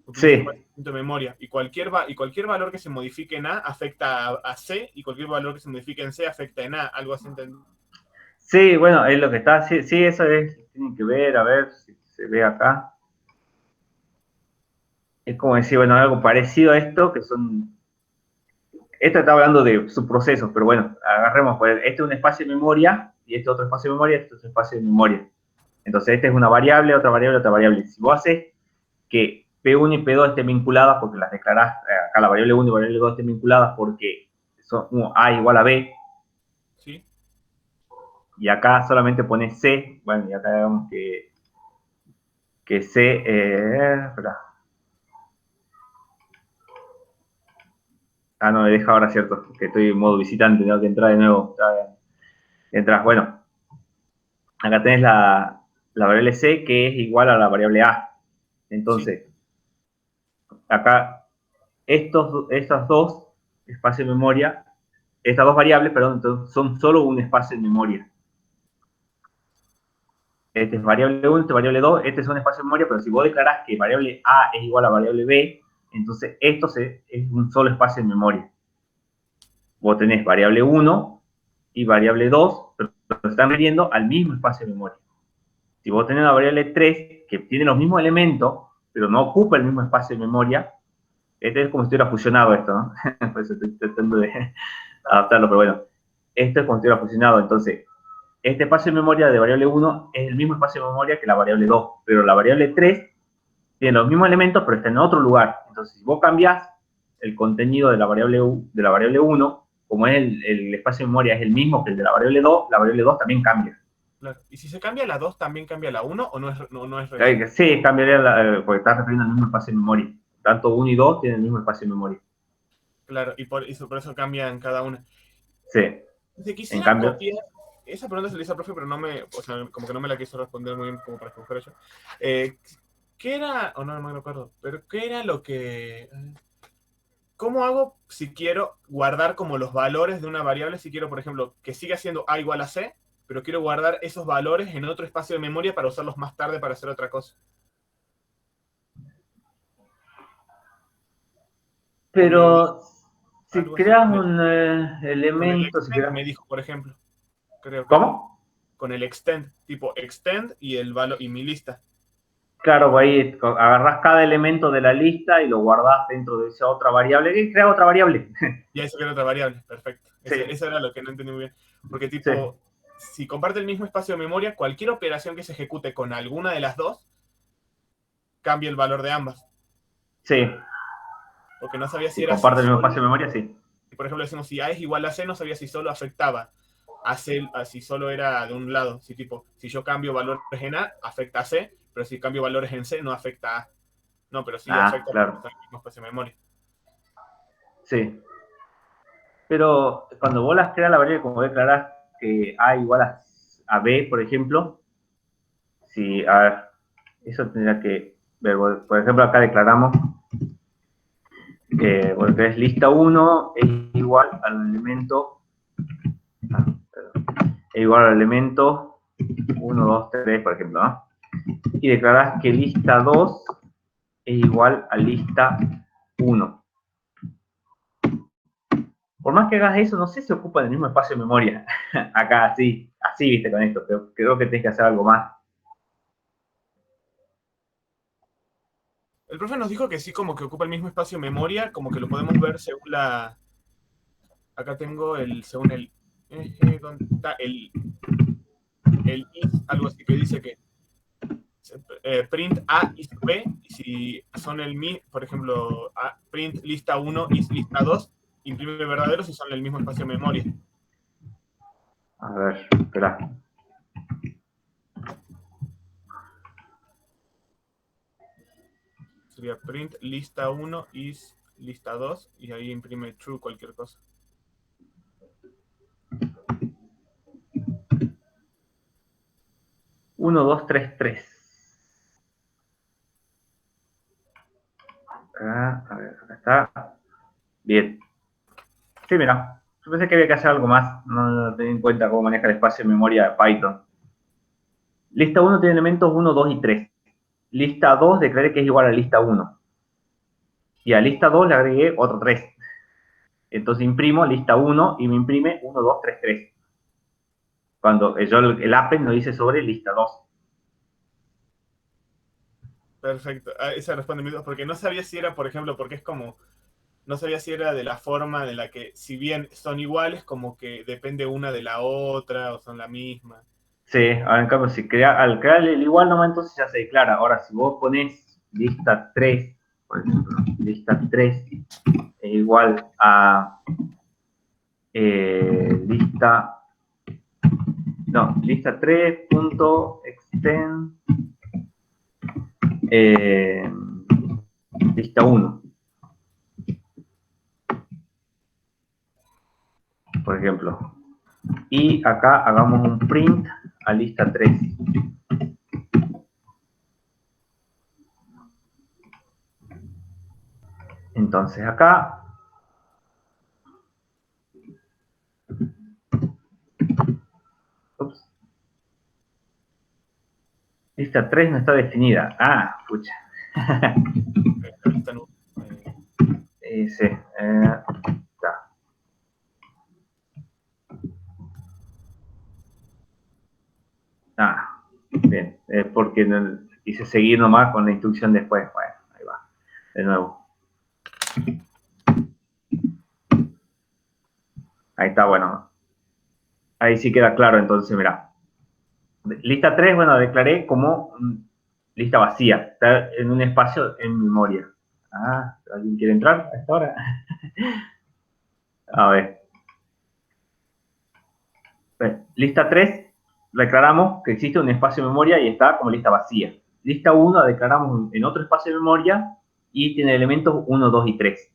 Utiliza Sí, de memoria. Y cualquier valor que se modifique en A afecta a C y cualquier valor que se modifique en C afecta en A. Algo así entendí. sí, bueno, es lo que está, sí, sí, eso es, tienen que ver, a ver si se ve acá. Es como decir, bueno, algo parecido a esto, que son, esto está hablando de subprocesos, pero bueno, agarremos, pues, este es un espacio de memoria, y este otro espacio de memoria, este es otro espacio de memoria. Entonces, esta es una variable, otra variable, otra variable. Si vos haces que P1 y P2 estén vinculadas, porque las declarás, acá la variable 1 y variable 2 estén vinculadas porque son A igual a B, ¿Sí? y acá solamente pones C, bueno, y acá digamos que C, espera. Ah, no, me deja ahora, cierto, que estoy en modo visitante, tengo que entrar de nuevo. Entras, bueno, acá tenés la variable C, que es igual a la variable A. Entonces, acá, estas dos espacios de memoria, estas dos variables, perdón, entonces son solo un espacio de memoria. Este es variable 1, este es variable 2, este es un espacio de memoria, pero si vos declarás que variable A es igual a variable B, entonces esto es un solo espacio de memoria. Vos tenés variable 1 y variable 2, pero se están refiriendo al mismo espacio de memoria. Si vos tenés una variable 3 que tiene los mismos elementos, pero no ocupa el mismo espacio de memoria, este es como si estuviera fusionado esto, ¿no? Por eso estoy tratando de adaptarlo, pero bueno, esto es como si estuviera fusionado. Entonces, este espacio de memoria de variable 1 es el mismo espacio de memoria que la variable 2, pero la variable 3 tiene los mismos elementos, pero está en otro lugar. Entonces, si vos cambiás el contenido de la variable 1, como es el espacio de memoria es el mismo que el de la variable 2 también cambia. Claro. ¿Y si se cambia la 2, también cambia la 1 o no es real? Sí, cambiaría porque está refiriendo al mismo espacio de memoria. Tanto 1 y 2 tienen el mismo espacio de memoria. Claro, y por eso cambian cada una. Sí. Si quisiera copiar, esa pregunta se le hizo al profe, pero como que no me la quiso responder muy bien como para escoger yo. ¿Qué era? No me acuerdo, pero ¿qué era lo que... ¿Cómo hago si quiero guardar como los valores de una variable? Si quiero, por ejemplo, que siga siendo A igual a C, pero quiero guardar esos valores en otro espacio de memoria para usarlos más tarde para hacer otra cosa. Pero si creas un elemento... Con el extend, me dijo, por ejemplo. Creo que ¿Cómo? Con el extend, tipo extend y el valor y mi lista. Claro, ahí agarrás cada elemento de la lista y lo guardás dentro de esa otra variable y creas otra variable. Ya eso crea otra variable, perfecto. Sí. Eso era lo que no entendí muy bien. Porque tipo, si comparte el mismo espacio de memoria, cualquier operación que se ejecute con alguna de las dos, cambia el valor de ambas. Sí. Porque no sabía si era... comparte el mismo espacio de memoria, sí. Por ejemplo, decimos si A es igual a C, no sabía si solo afectaba a C, si solo era de un lado. Si yo cambio valores en A, afecta a C, pero si cambio valores en C, no afecta a A. No, pero sí afecta claro. al mismo espacio de memoria. Sí. Pero cuando vos las creas la variable, como declarás que A igual a B, por ejemplo, si, a ver, eso tendría que ver, por ejemplo, acá declaramos que, bueno, que es lista 1 es igual al elemento, es igual al elemento 1, 2, 3, por ejemplo, ¿no? Y declarás que lista 2 es igual a lista 1. Por más que hagas eso, no sé si ocupa el mismo espacio de memoria. Acá, así, viste, con esto. Pero creo que tenés que hacer algo más. El profe nos dijo que sí, como que ocupa el mismo espacio de memoria, como que lo podemos ver según la... Acá tengo según el... ¿Dónde está? El is, algo así que dice que print A is B, y si son por ejemplo, print lista 1 is lista 2, imprime verdaderos y son el mismo espacio de memoria. A ver, espera. Sería print lista 1 is lista 2 y ahí imprime true cualquier cosa. Uno, 2, 3, 3. A ver, acá está. Bien. Sí, mira. Yo pensé que había que hacer algo más. No tenía en cuenta cómo maneja el espacio de memoria de Python. Lista 1 tiene elementos 1, 2 y 3. Lista 2 declaré que es igual a lista 1. Y a lista 2 le agregué otro 3. Entonces imprimo lista 1 y me imprime 1, 2, 3, 3. Cuando el append nos dice sobre lista 2. Perfecto. Esa responde mi duda, porque no sabía si era, por ejemplo, porque es como... No sabía si era de la forma de la que, si bien son iguales, como que depende una de la otra o son la misma. Sí, ahora en cambio, al crear el igual nomás, entonces ya se declara. Ahora, si vos pones lista 3, por ejemplo, lista 3 es igual a lista 3.extend lista 1. Por ejemplo. Y acá hagamos un print a lista 3. Entonces acá, ups, lista 3 no está definida. Ah, pucha. Lista nu- Sí, está. Ah, bien, porque quise seguir nomás con la instrucción después. Bueno, ahí va, de nuevo. Ahí está, bueno. Ahí sí queda claro, entonces, mira. Lista 3, bueno, declaré como lista vacía. Está en un espacio en memoria. Ah, ¿alguien quiere entrar a esta hora? A ver. Lista 3, declaramos que existe un espacio de memoria y está como lista vacía. Lista 1 declaramos en otro espacio de memoria y tiene elementos 1, 2 y 3.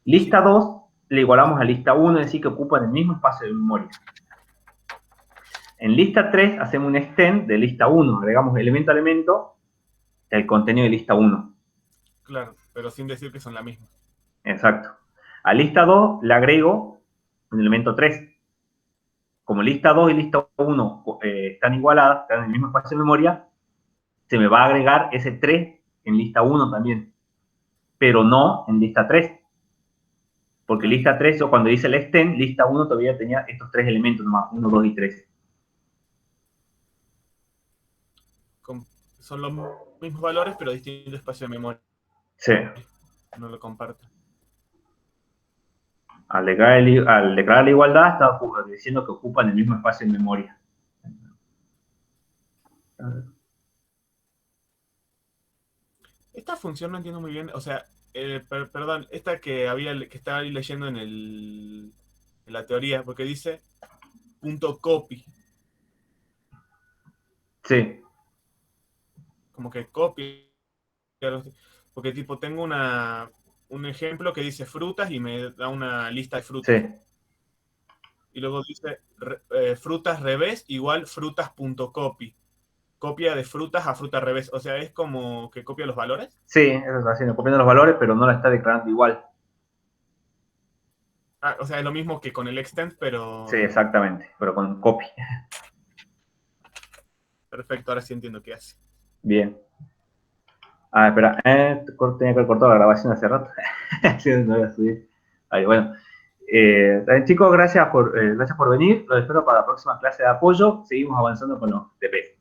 Lista 2 le igualamos a lista 1, es decir, que ocupan el mismo espacio de memoria. En lista 3 hacemos un extend de lista 1, agregamos elemento a elemento del contenido de lista 1. Claro, pero sin decir que son la misma. Exacto. A lista 2 le agrego un elemento 3. Como lista 2 y lista 1 están igualadas, están en el mismo espacio de memoria, se me va a agregar ese 3 en lista 1 también, pero no en lista 3. Porque lista 3, yo cuando hice el extend, lista 1 todavía tenía estos 3 elementos nomás, 1, 2 y 3. Son los mismos valores, pero distinto espacio de memoria. Sí. No lo comparto. Al declarar la igualdad, estaba diciendo que ocupan el mismo espacio de memoria. Esta función no entiendo muy bien. O sea, perdón, esta que estaba ahí leyendo en la teoría, porque dice .copy. Sí. Como que copia. Porque tipo tengo un ejemplo que dice frutas y me da una lista de frutas. Sí. Y luego dice frutas revés igual frutas.copy. Copia de frutas a fruta revés. O sea, es como que copia los valores. Sí, eso está haciendo, copiando los valores, pero no la está declarando igual. Ah, o sea, es lo mismo que con el extend, pero... Sí, exactamente, pero con copy. Perfecto, ahora sí entiendo qué hace. Bien. Ah, espera, tenía que haber cortado la grabación hace rato. Sí, no voy a subir. Ahí, bueno. Chicos, gracias por venir. Los espero para la próxima clase de apoyo. Seguimos avanzando con los TP.